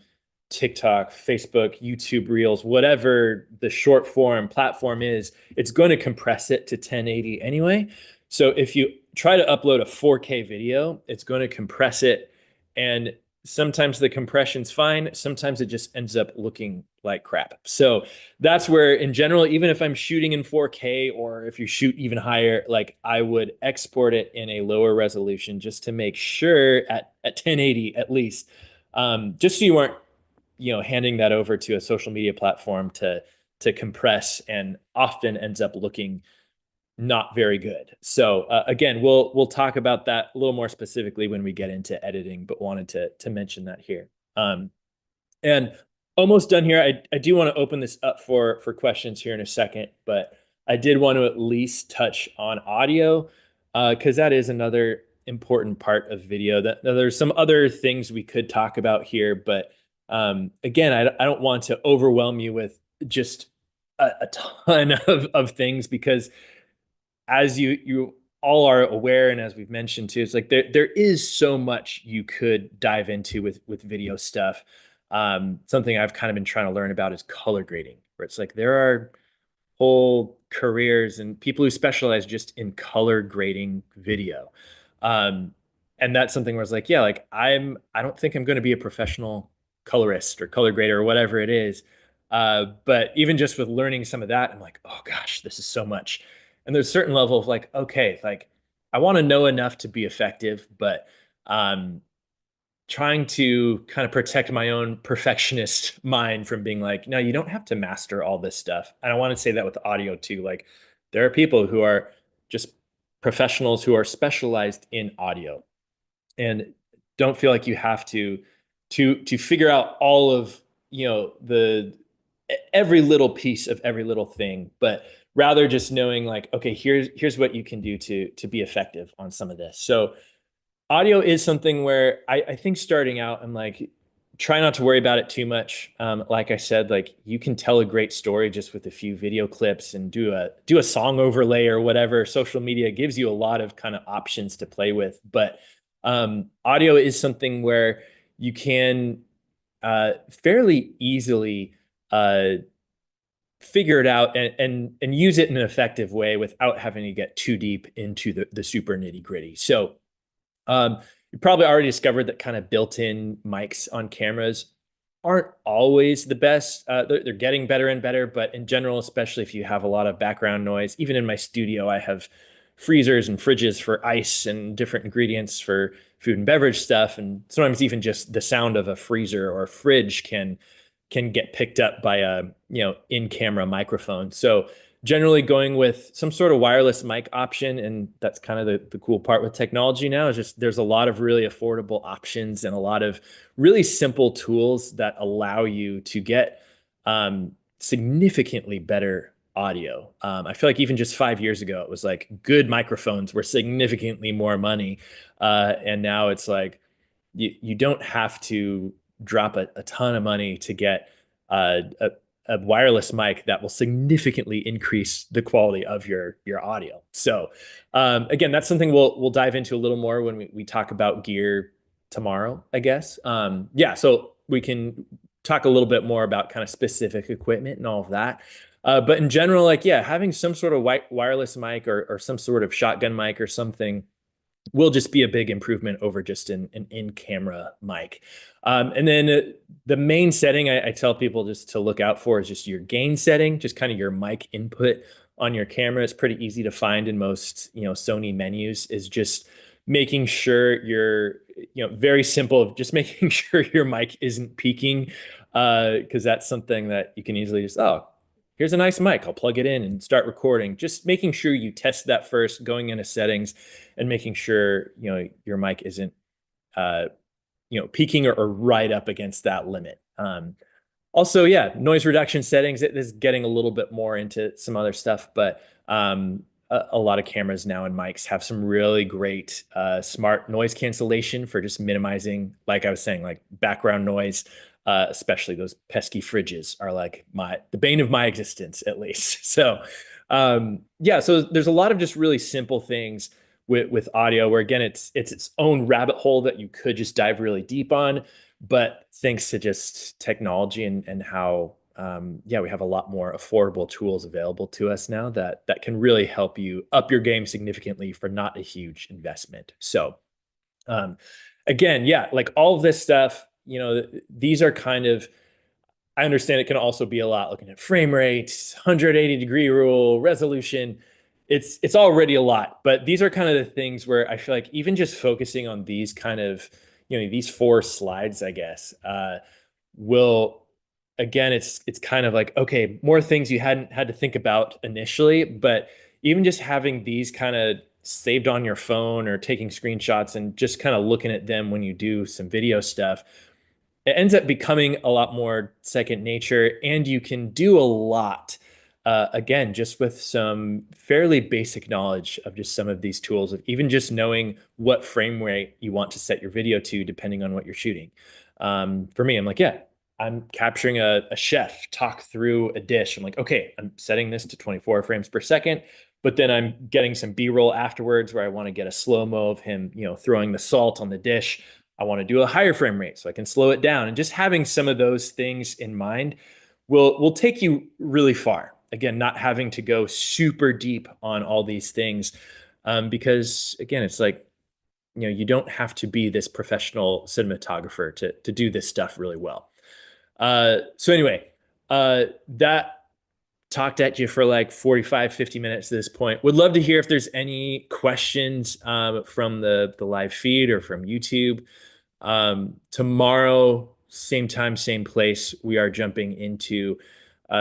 TikTok, Facebook, YouTube Reels, whatever the short form platform is, it's going to compress it to 1080 anyway. So if you try to upload a 4K video, it's going to compress it, and sometimes the compression's fine, sometimes it just ends up looking like crap. So that's where, in general, even if I'm shooting in 4K, or if you shoot even higher, like, I would export it in a lower resolution just to make sure at 1080 at least, just so you aren't, handing that over to a social media platform to compress, and often ends up looking not very good. So again, we'll talk about that a little more specifically when we get into editing, but wanted to mention that here. And almost done here. I do want to open this up for questions here in a second, but I did want to at least touch on audio, because that is another important part of video. That there's some other things we could talk about here, but again, I don't want to overwhelm you with just a ton of things, because as you all are aware, and as we've mentioned too, it's like there is so much you could dive into with video stuff. Something I've kind of been trying to learn about is color grading, where it's like there are whole careers and people who specialize just in color grading video. Um, and that's something where it's like, yeah, like I don't think I'm going to be a professional colorist or color grader or whatever it is. But even just with learning some of that, I'm like, oh gosh, this is so much. And there's a certain level of like, okay, like I want to know enough to be effective, but um, trying to kind of protect my own perfectionist mind from being like, no, you don't have to master all this stuff. And I want to say that with audio too. Like, there are people who are just professionals who are specialized in audio, and don't feel like you have to figure out all of, the every little piece of every little thing, but rather just knowing like, okay, here's what you can do to be effective on some of this. So audio is something where I think starting out, I'm like, try not to worry about it too much. Like I said, like, you can tell a great story just with a few video clips and do a song overlay or whatever. Social media gives you a lot of kind of options to play with, but audio is something where you can fairly easily uh, figure it out and use it in an effective way without having to get too deep into the super nitty gritty. So you probably already discovered that kind of built-in mics on cameras aren't always the best. They're getting better and better, but in general, especially if you have a lot of background noise, even in my studio, I have freezers and fridges for ice and different ingredients for food and beverage stuff. And sometimes even just the sound of a freezer or a fridge can get picked up by a in-camera microphone. So generally going with some sort of wireless mic option, and that's kind of the cool part with technology now, is just there's a lot of really affordable options and a lot of really simple tools that allow you to get significantly better audio. I feel like even just 5 years ago, it was like good microphones were significantly more money, and now it's like you don't have to drop a ton of money to get a wireless mic that will significantly increase the quality of your audio. So again, that's something we'll dive into a little more when we talk about gear tomorrow, I guess. Yeah, so we can talk a little bit more about kind of specific equipment and all of that. But in general, like, yeah, having some sort of wireless mic or some sort of shotgun mic or something will just be a big improvement over just an in-camera mic. And then the main setting I tell people just to look out for is just your gain setting, just kind of your mic input on your camera. It's pretty easy to find in most Sony menus. Is just making sure you're very simple, just making sure your mic isn't peaking, because that's something that you can easily just, oh, here's a nice mic, I'll plug it in and start recording. Just making sure you test that first, going into settings and making sure your mic isn't peaking or right up against that limit. Also, yeah, noise reduction settings. It is getting a little bit more into some other stuff, but a lot of cameras now and mics have some really great smart noise cancellation for just minimizing, like I was saying, like background noise. Especially those pesky fridges are like the bane of my existence, at least. So, yeah, so there's a lot of just really simple things with audio where again it's its own rabbit hole that you could just dive really deep on, but thanks to just technology and how yeah, we have a lot more affordable tools available to us now that can really help you up your game significantly for not a huge investment. So um, again, yeah, like all of this stuff, you know, these are kind of, I understand it can also be a lot looking at frame rate, 180-degree rule, resolution. It's already a lot, but these are kind of the things where I feel like even just focusing on these kind of, you know, these 4 slides, I guess, will again, it's kind of like, okay, more things you hadn't had to think about initially, but even just having these kind of saved on your phone or taking screenshots and just kind of looking at them when you do some video stuff, it ends up becoming a lot more second nature, and you can do a lot again just with some fairly basic knowledge of just some of these tools, of even just knowing what frame rate you want to set your video to depending on what you're shooting. For me, I'm like, yeah, I'm capturing a chef talk through a dish. I'm like, okay, I'm setting this to 24 frames per second, but then I'm getting some B-roll afterwards where I want to get a slow-mo of him, you know, throwing the salt on the dish. I want to do a higher frame rate so I can slow it down. And just having some of those things in mind will take you really far. Again, not having to go super deep on all these things, because again, it's like, you know, you don't have to be this professional cinematographer to do this stuff really well. So anyway, that talked at you for like 45, 50 minutes at this point. Would love to hear if there's any questions from the live feed or from YouTube. Tomorrow, same time, same place, we are jumping into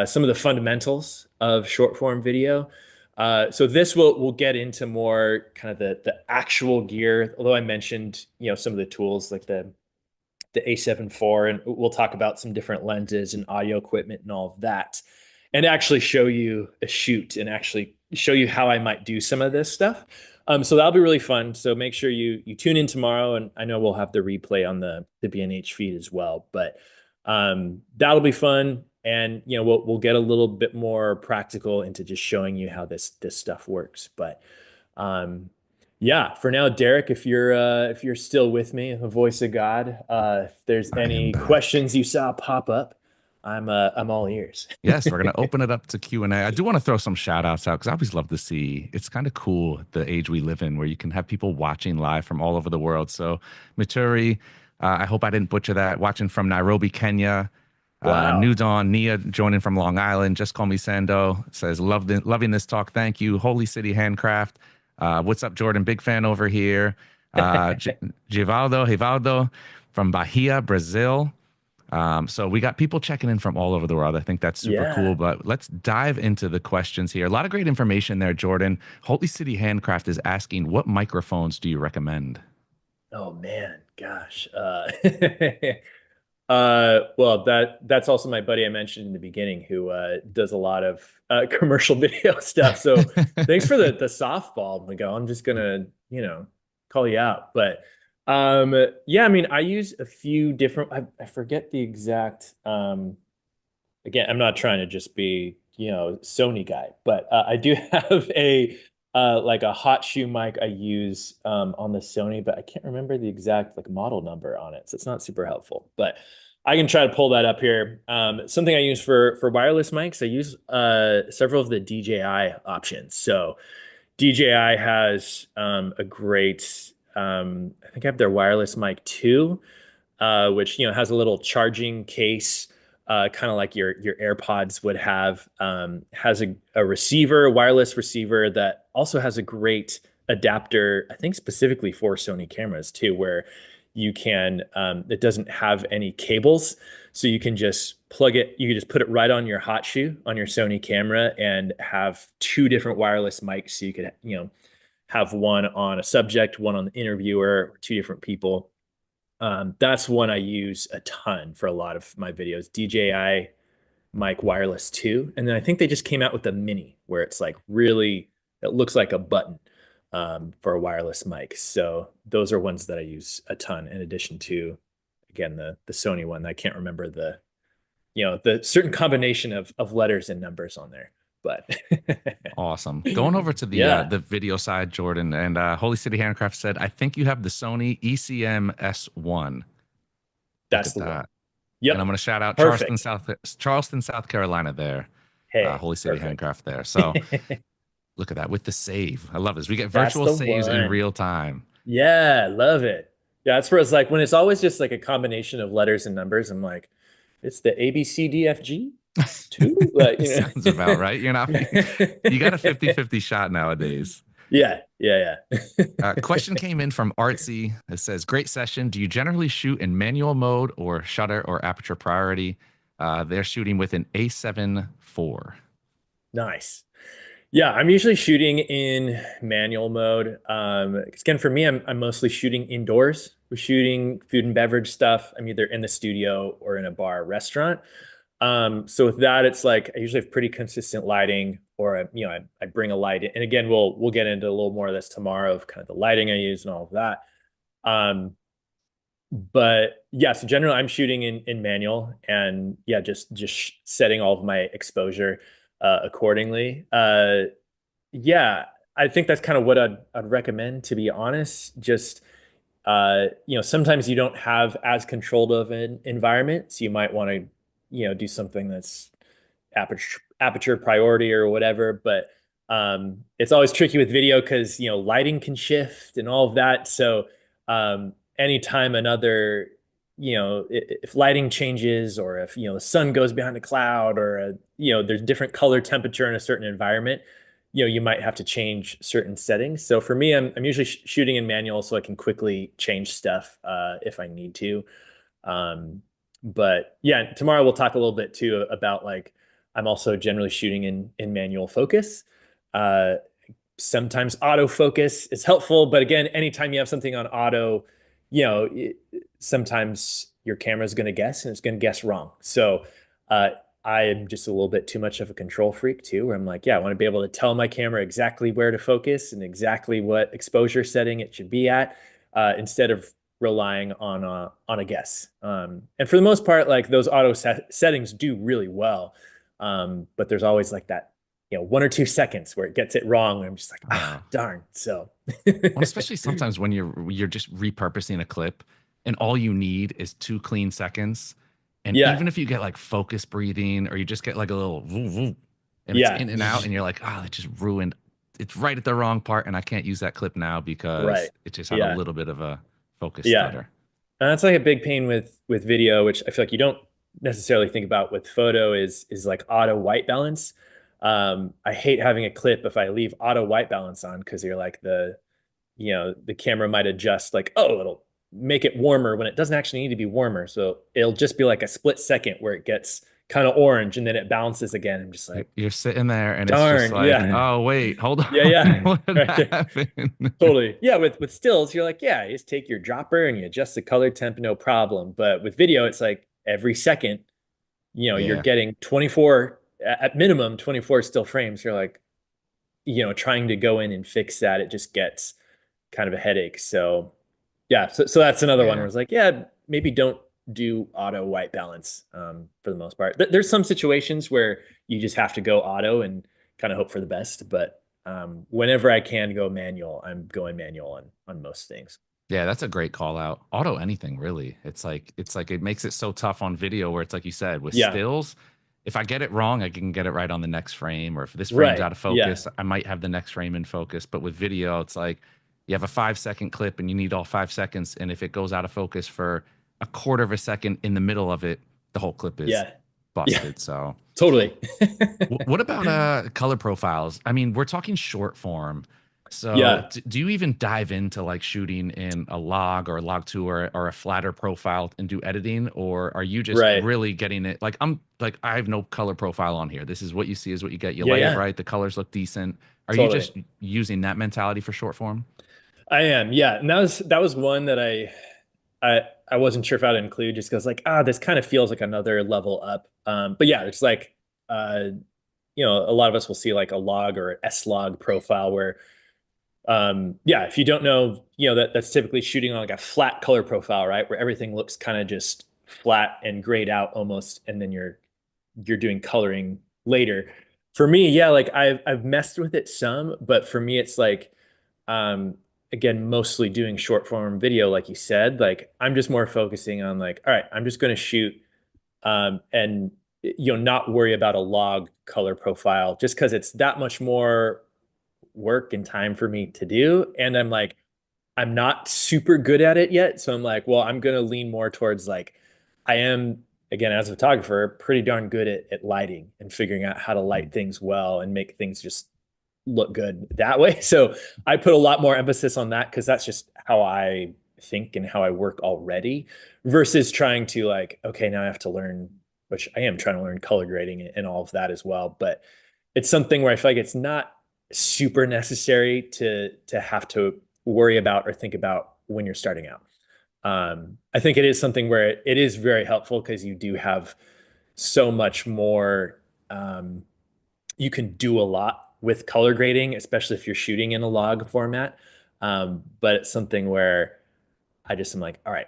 some of the fundamentals of short form video. So this will get into more kind of the actual gear. Although I mentioned, you know, some of the tools like the A7 IV, and we'll talk about some different lenses and audio equipment and all of that, and actually show you a shoot and actually show you how I might do some of this stuff. So that'll be really fun. So make sure you tune in tomorrow, and I know we'll have the replay on the B&H feed as well. But that'll be fun, and you know we'll get a little bit more practical into just showing you how this stuff works. But yeah, for now, Derek, if you're still with me, the voice of God, if there's I am any back. questions you saw pop up, I'm all ears. Yes, we're going to open it up to Q&A. I do want to throw some shout outs out because I always love to see, it's kind of cool, the age we live in where you can have people watching live from all over the world. So Maturi, I hope I didn't butcher that, watching from Nairobi, Kenya. New Wow. Dawn, Nia joining from Long Island. Just call me Sando. Says, loving this talk. Thank you. Holy City Handcraft. What's up, Jordan? Big fan over here. Givaldo from Bahia, Brazil. So we got people checking in from all over the world. I think that's super cool. Yeah. But let's dive into the questions here. A lot of great information there, Jordan. Holy City Handcraft is asking, what microphones do you recommend? Oh man, gosh. Well, that's also my buddy I mentioned in the beginning who does a lot of commercial video stuff. So thanks for the softball, Miguel. I'm just gonna, you know, call you out. But yeah, I mean, I use a few different. I forget the exact. Again, I'm not trying to just be, you know, Sony guy, but I do have a like a hot shoe mic I use on the Sony, but I can't remember the exact like model number on it, so it's not super helpful. But I can try to pull that up here. Something I use for wireless mics, I use several of the DJI options. So DJI has a great, I think I have their wireless mic 2, which you know has a little charging case, kind of like your AirPods would have. Has a receiver, a wireless receiver that also has a great adapter. I think specifically for Sony cameras too, where you can it doesn't have any cables, so you can just plug it. You can just put it right on your hot shoe on your Sony camera and have 2 different wireless mics. So you could, you know, have one on a subject, one on the interviewer, 2 different people. That's one I use a ton for a lot of my videos. DJI Mic Wireless 2. And then I think they just came out with the mini where it's like really, it looks like a button for a wireless mic. So those are ones that I use a ton in addition to, again, the Sony one. I can't remember the certain combination of letters and numbers on there. But Awesome. Going over to yeah, the video side, Jordan, and Holy City Handcraft said, I think you have the Sony ECM S1. Look that's at the one. that. And I'm Yep. going to shout out Perfect. Charleston, South Carolina there. Hey, Holy City perfect. Handcraft there. So look at that with the save. I love this. We get That's virtual the saves in one. real time. Yeah, love it. Yeah, that's where it's like when it's always just like a combination of letters and numbers. I'm like, it's the A B C D F G too, like Sounds about right. You're not, you got a 50-50 shot nowadays. Yeah, yeah, yeah. Question came in from Artsy. It says, great session. Do you generally shoot in manual mode or shutter or aperture priority? They're shooting with an A7 IV. Nice. Yeah, I'm usually shooting in manual mode. 'Cause again, for me, I'm mostly shooting indoors. We're shooting food and beverage stuff. I'm either in the studio or in a bar or restaurant. So with that, it's like I usually have pretty consistent lighting, or I bring a light in. And again, we'll get into a little more of this tomorrow of kind of the lighting I use and all of that. Um, but yeah, so generally I'm shooting in manual, and yeah, just setting all of my exposure accordingly. Yeah, I think that's kind of what I'd recommend, to be honest. Just sometimes you don't have as controlled of an environment, so you might want to do something that's aperture priority or whatever. But it's always tricky with video because lighting can shift and all of that. So anytime another if lighting changes, or if the sun goes behind a cloud, or there's different color temperature in a certain environment, you might have to change certain settings. So for me, I'm usually shooting in manual so I can quickly change stuff if I need to. But yeah, tomorrow we'll talk a little bit too about like I'm also generally shooting in manual focus. Uh, Sometimes autofocus is helpful, but again, anytime you have something on auto, sometimes your camera is going to guess, and it's going to guess wrong. So uh, I am just a little bit too much of a control freak too, where I'm like, yeah, I want to be able to tell my camera exactly where to focus and exactly what exposure setting it should be at, instead of relying on a guess. And for the most part, like those auto settings do really well. But there's always like that 1 or 2 seconds where it gets it wrong, and I'm just like, Uh, darn. So well, especially sometimes when you're just repurposing a clip and all you need is 2 clean seconds. And yeah, even if you get like focus breathing or you just get like a little woo woo and it's yeah, in and out and you're like, it just ruined. It's right at the wrong part and I can't use that clip now right, because it just had a yeah, little bit of a focus yeah. stutter. And that's like a big pain with video, which I feel like you don't necessarily think about with photo, is like auto white balance. I hate having a clip if I leave auto white balance on, because you're like the camera might adjust like, oh, it'll make it warmer when it doesn't actually need to be warmer. So it'll just be like a split second where it gets kind of orange and then it bounces again. I'm just like, You're sitting there and it's just darn, like, yeah. oh wait, hold Yeah, on, yeah. what Right. happened? Totally. Yeah, with stills, you're like, yeah, you just take your dropper and you adjust the color temp, no problem. But with video, it's like every second, you're Yeah, getting 24, at minimum 24 still frames. You're like, trying to go in and fix that, it just gets kind of a headache. So yeah, so that's another one where yeah. it's like, yeah, maybe don't do auto white balance for the most part. There's some situations where you just have to go auto and kind of hope for the best, but whenever I can go manual, I'm going manual on most things. Yeah, that's a great call out. Auto anything really. It's like it makes it so tough on video where it's like you said with Yeah, stills, if I get it wrong, I can get it right on the next frame. Or if this frame's right. out of Yeah, focus, I might have the next frame in focus. But with video, it's like you have a 5 second clip and you need all 5 seconds. And if it goes out of focus for a quarter of a second in the middle of it, the whole clip is yeah, yeah, busted. So totally. what about color profiles? I mean, we're talking short form. So Yeah, do you even dive into like shooting in a log or a log two or a flatter profile and do editing, or are you just right. really getting it? Like I'm like I have no color profile on here. This is what you see is what you get. You Yeah, lay it yeah, right. The colors look decent. Are you totally. just using that mentality for short form? I am. Yeah, and that was one that I I wasn't sure if I'd include just because like this kind of feels like another level up. But yeah, it's like uh a lot of us will see like a log or an S log profile where yeah, if you don't know, that's typically shooting on like a flat color profile, right? Where everything looks kind of just flat and grayed out almost, and then you're doing coloring later. For me, yeah, like I've messed with it some, but for me it's like um again, mostly doing short form video, like you said. Like I'm just more focusing on like, all right, I'm just gonna shoot and not worry about a log color profile just because it's that much more work and time for me to do. And I'm like, I'm not super good at it yet. So I'm like, well, I'm going to lean more towards like, I am, again, as a photographer, pretty darn good at lighting and figuring out how to light things well and make things just look good that way. So I put a lot more emphasis on that because that's just how I think and how I work already versus trying to like, okay, now I have to learn, which I am trying to learn color grading and all of that as well. But it's something where I feel like it's not super necessary to have to worry about or think about when you're starting out. I think it is something where it is very helpful because you do have so much more. You can do a lot with color grading, especially if you're shooting in a log format. But it's something where I just am like, all right,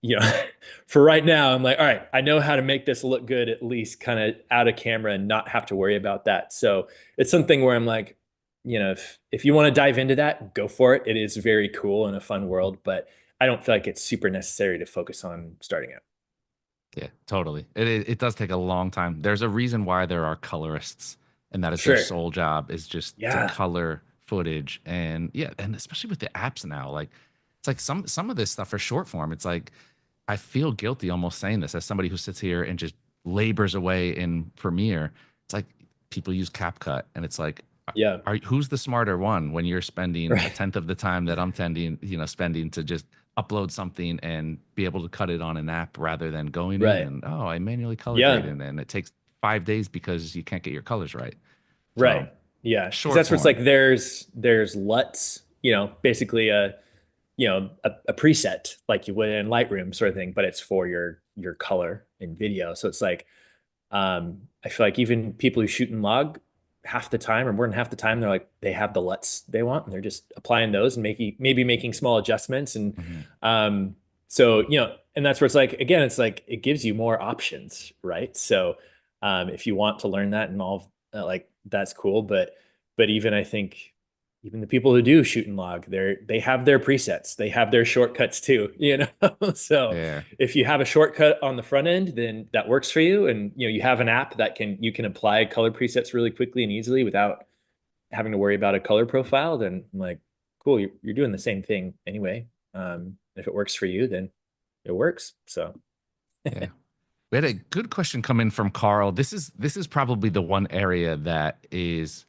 you know, for right now, I'm like, all right, I know how to make this look good, at least kind of out of camera and not have to worry about that. So it's something where I'm like, if you want to dive into that, go for it. It is very cool and a fun world, but I don't feel like it's super necessary to focus on starting out. Yeah, totally. It does take a long time. There's a reason why there are colorists, and that is their Sure. sole job is just to Yeah. color footage. And yeah, and especially with the apps now, like it's like some of this stuff for short form. It's like I feel guilty almost saying this as somebody who sits here and just labors away in Premiere. It's like people use CapCut, and it's like, Yeah. who's the smarter one when you're spending a Right. tenth of the time that I'm spending to just upload something and be able to cut it on an app rather than going in Right. and I manually color grade Yeah. it, and it takes 5 days because you can't get your colors right. So Right. Yeah. Because short that's where it's form, like there's LUTs, basically a preset like you would in Lightroom sort of thing, but it's for your color in video. So it's like I feel like even people who shoot in log half the time or more than half the time, they're like they have the LUTs they want and they're just applying those and maybe making small adjustments. And mhm, so and that's where it's like again, it's like it gives you more options, right? So if you want to learn that and all like that's cool, but even I think even the people who do shoot and log, they have their presets, they have their shortcuts too, So yeah, if you have a shortcut on the front end, then that works for you, and you have an app that you can apply color presets really quickly and easily without having to worry about a color profile. Then I'm like, cool, you're doing the same thing anyway. If it works for you, then it works. So yeah. We had a good question come in from Carl. This is probably the one area that is,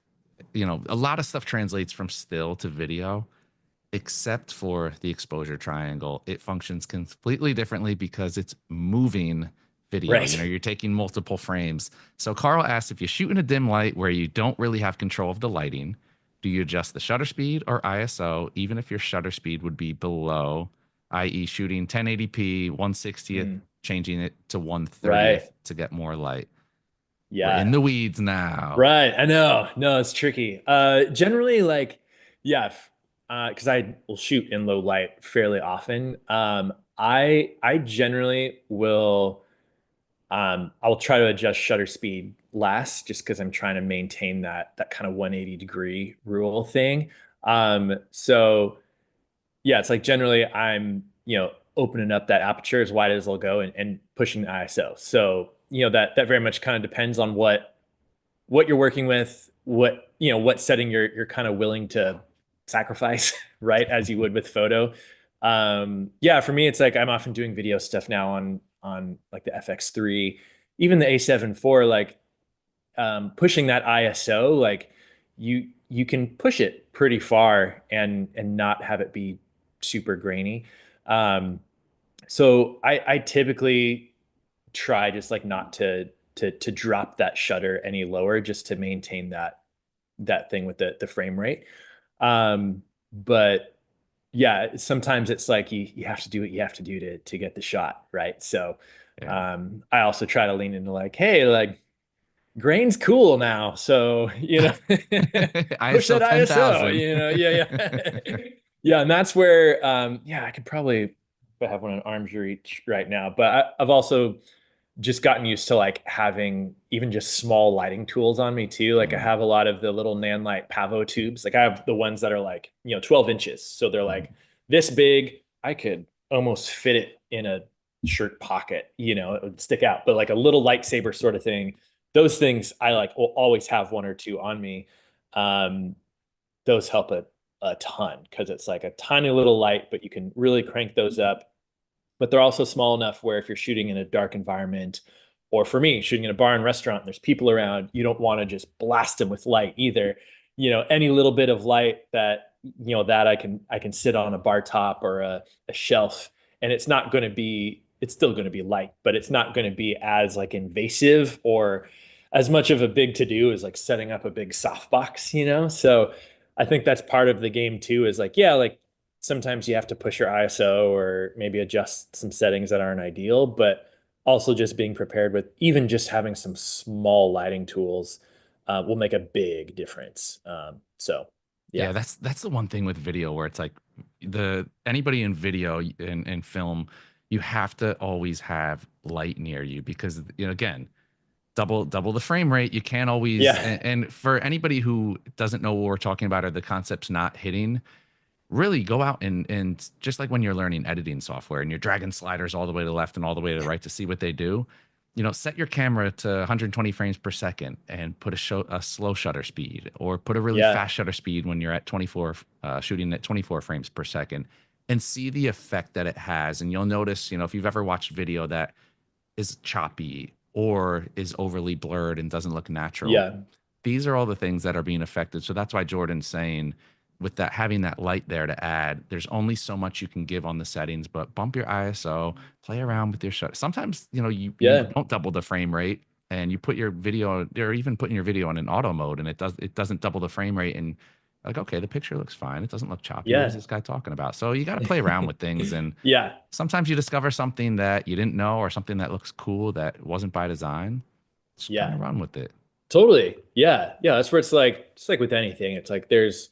a lot of stuff translates from still to video, except for the exposure triangle. It functions completely differently because it's moving video. right. You're taking multiple frames. So Carl asked, if you shoot in a dim light where you don't really have control of the lighting, do you adjust the shutter speed or ISO, even if your shutter speed would be below, i.e., shooting 1080p, 160th, Mm, changing it to 130th right. to get more light? We're in Yeah. the weeds now. Right. I know. No, it's tricky. Generally, like, yeah, because I will shoot in low light fairly often. I generally will. I'll try to adjust shutter speed last, just because I'm trying to maintain that kind of 180-degree rule thing. So yeah, it's like generally I'm opening up that aperture as wide as I'll go and pushing the ISO. So that very much kind of depends on what you're working with, what setting you're kind of willing to sacrifice, right? As you would with photo. Yeah, for me, it's like I'm often doing video stuff now on like the FX3, even the A7 IV, like pushing that ISO, like you can push it pretty far and not have it be super grainy. Um, so I typically try just like not to drop that shutter any lower just to maintain that thing with the frame rate. But yeah, sometimes it's like you have to do what you have to do to get the shot, right? So Yeah. I also try to lean into like, hey, like grain's cool now. So, push ISO that ISO, 10,000. yeah, yeah. Yeah, and that's where yeah, I could probably if I have one in arm's reach right now, but I've also just gotten used to like having even just small lighting tools on me too. Like I Mm, have a lot of the little Nanlite Pavo tubes. Like I have the ones that are like, 12 inches. So they're mm. like this big. I could almost fit it in a shirt pocket, it would stick out, but like a little lightsaber sort of thing. Those things I like will always have one or two on me. Um, those help a ton because it's like a tiny little light, but you can really crank those up, but they're also small enough where if you're shooting in a dark environment, or for me, shooting in a bar and restaurant, and there's people around, you don't want to just blast them with light either. Any little bit of light that I can sit on a bar top or a shelf, and it's still going to be light, but it's not going to be as like invasive or as much of a big to do as like setting up a big softbox. So I think that's part of the game too, is like, yeah, like sometimes you have to push your ISO or maybe adjust some settings that aren't ideal, but also just being prepared with even just having some small lighting tools will make a big difference. So yeah, Yeah, that's the one thing with video where it's like the anybody in video and film, you have to always have light near you because again, double the frame rate. You can't always yeah, and for anybody who doesn't know what we're talking about or the concept's not hitting, really go out and just like when you're learning editing software and you're dragging sliders all the way to the left and all the way to the right to see what they do, set your camera to 120 frames per second and put a slow shutter speed or put a really yeah, fast shutter speed when you're at 24 shooting at 24 frames per second and see the effect that it has. And you'll notice, if you've ever watched video that is choppy or is overly blurred and doesn't look natural, yeah, these are all the things that are being affected. So that's why Jordan's saying with that having that light there to add, there's only so much you can give on the settings, but bump your ISO, play around with your shutter. Sometimes, you yeah, don't double the frame rate and you put your video or even putting your video in an auto mode and it doesn't double the frame rate and like, okay, the picture looks fine. It doesn't look choppy. What is yeah, this guy talking about? So you got to play around with things and yeah, sometimes you discover something that you didn't know or something that looks cool that wasn't by design. Just kind yeah. of run with it. Totally. Yeah. Yeah. That's where it's like with anything. It's like there's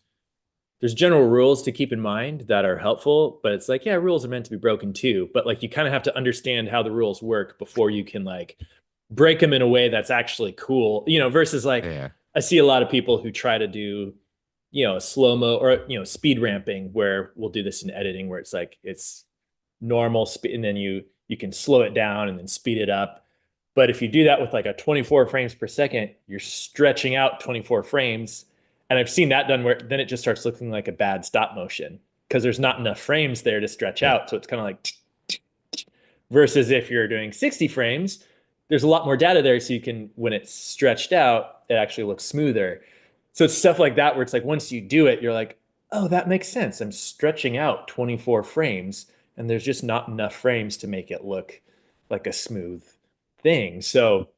general rules to keep in mind that are helpful, but it's like, yeah, rules are meant to be broken too. But like you kind of have to understand how the rules work before you can like break them in a way that's actually cool, versus like Yeah. I see a lot of people who try to do, slow mo or, speed ramping where we'll do this in editing where it's like it's normal speed and then you can slow it down and then speed it up. But if you do that with like a 24 frames per second, you're stretching out 24 frames. And I've seen that done where then it just starts looking like a bad stop motion because there's not enough frames there to stretch Yeah. out. So it's kind of like versus if you're doing 60 frames, there's a lot more data there. So you can, when it's stretched out, it actually looks smoother. So it's stuff like that where it's like once you do it, you're like, oh, that makes sense. I'm stretching out 24 frames and there's just not enough frames to make it look like a smooth thing. So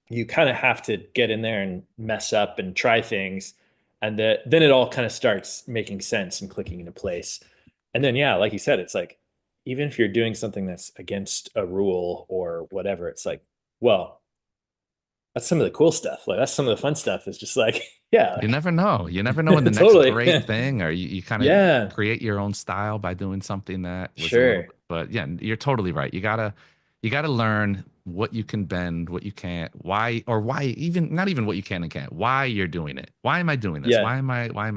you kind of have to get in there and mess up and try things. And then it all kind of starts making sense and clicking into place. And then, yeah, like you said, it's like, even if you're doing something that's against a rule or whatever, it's like, well, that's some of the cool stuff. Like that's some of the fun stuff is just like, yeah, You never know. You never know when the like, next totally. great thing, or you kind of Yeah, create your own style by doing something that was a little sure. bit. But yeah, you're totally right. You gotta learn what you can bend, what you can't, why even not even what you can and can't, why you're doing it. Why am I doing this? Yeah, Why am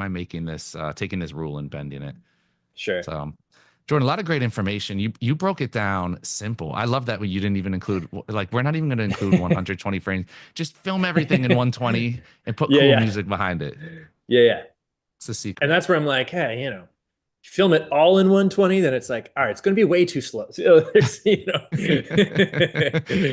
I making this, taking this rule and bending it? sure. So, Jordan, a lot of great information. You broke it down simple. I love that you didn't even include like we're not even going to include 120 frames. Just film everything in 120 and put Yeah, cool yeah. music behind it. Yeah, yeah. It's the And secret. that's where I'm like, hey, film it all in 120, then it's like, all right, it's going to be way too slow. So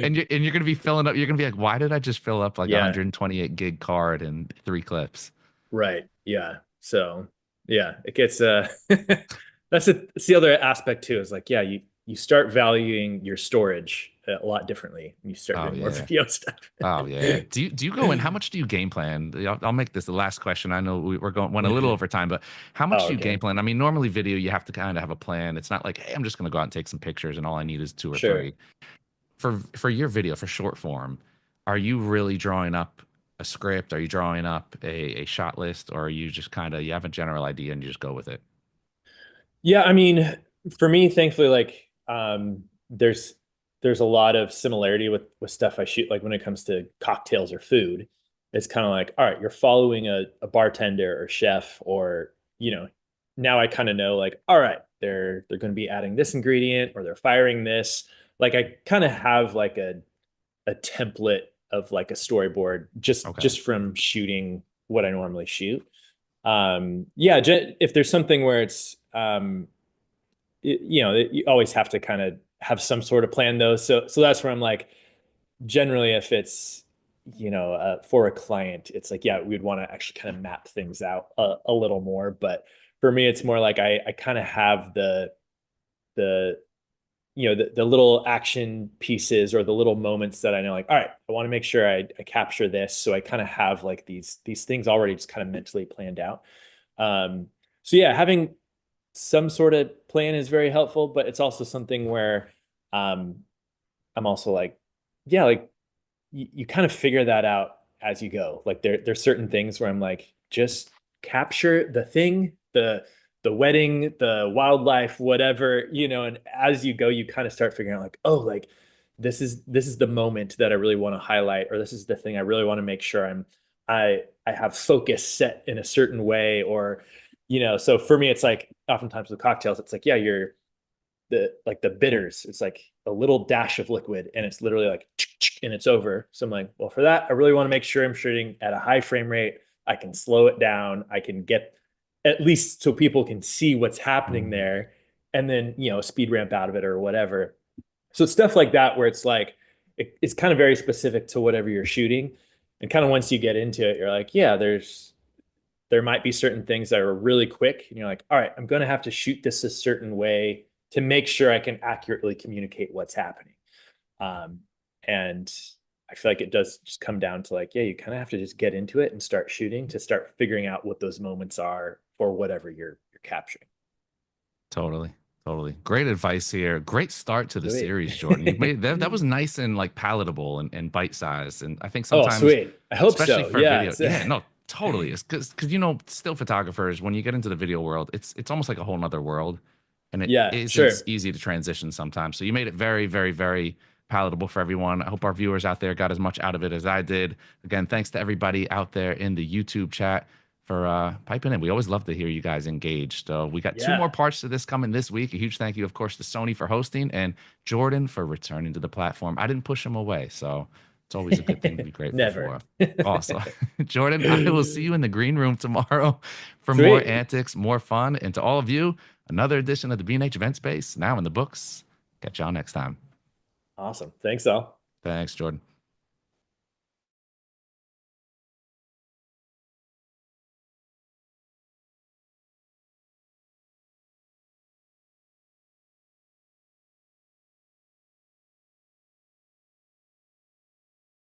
And you're gonna be filling up. You're gonna be like, why did I just fill up like a Yeah, 128 gig card and 3 clips? right. Yeah. So, yeah, it gets it's the other aspect too is like, yeah, you you start valuing your storage a lot differently when you start Oh doing more yeah. video stuff. Oh yeah. Do you go in? How much do you game plan? I'll make this the last question. I know we're going went a little over time, but how much Oh, do you game okay. plan? I mean, normally video you have to kind of have a plan. It's not like, hey, I'm just gonna go out and take some pictures and all I need is two or Sure. three. For your video for short form, are you really drawing up a script? Are you drawing up a shot list, or are you just kind of you have a general idea and you just go with it? Yeah, I mean, for me, thankfully, like there's a lot of similarity with stuff I shoot. Like when it comes to cocktails or food, it's kind of like, all right, you're following a bartender or chef, or now I kind of know like, all right, they're going to be adding this ingredient or they're firing this. Like I kind of have like a template of like a storyboard Okay. just from shooting what I normally shoot. Yeah, if there's something where it's you always have to kind of have some sort of plan though. So that's where I'm like, generally if it's for a client, it's like, yeah, we'd want to actually kind of map things out a little more. But for me, it's more like I kind of have the the little action pieces or the little moments that I know, like, all right, I want to make sure I capture this. So I kind of have like these things already just kind of mentally planned out. um so yeah, having some sort of plan is very helpful, but it's also something where um I'm also like, yeah, like you kind of figure that out as you go. Like there's certain things where I'm like, just capture the thing, the wedding, the wildlife, whatever, and as you go, you kind of start figuring out like, oh, like this is the moment that I really want to highlight, or this is the thing I really want to make sure I have focus set in a certain way, or so for me, it's like oftentimes with cocktails, it's like, yeah, the bitters, it's like a little dash of liquid and it's literally like and it's over. So I'm like, well, for that, I really want to make sure I'm shooting at a high frame rate. I can slow it down. I can get at least so people can see what's happening there, and then speed ramp out of it or whatever. So it's stuff like that where it's like it's kind of very specific to whatever you're shooting. And kind of once you get into it, you're like, yeah, there might be certain things that are really quick and you're like, all right, I'm going to have to shoot this a certain way to make sure I can accurately communicate what's happening. And I feel like it does just come down to like, yeah, you kind of have to just get into it and start shooting to start figuring out what those moments are for whatever you're capturing. Totally. Totally. Great advice here. Great start to the Sweet. series, Jordan. You've made that was nice and like palatable and bite sized. And I think Oh, sometimes, sweet. I hope especially so. for Yeah. video, yeah, no, totally. It's because still photographers, when you get into the video world, it's almost like a whole nother world. And it Yeah, isn't sure. easy to transition sometimes. So you made it very, very, very palatable for everyone. I hope our viewers out there got as much out of it as I did. Again, thanks to everybody out there in the YouTube chat for piping in. We always love to hear you guys engaged. So we got two more Yeah. parts to this coming this week. A huge thank you, of course, to Sony for hosting and Jordan for returning to the platform. I didn't push him away, so it's always a good thing to be grateful Never. for. Awesome. Jordan, I will see you in the green room tomorrow for more Sweet. antics, more fun. And to all of you, another edition of the B&H Event Space now in the books. Catch y'all next time. Awesome. Thanks, all. Thanks, Jordan.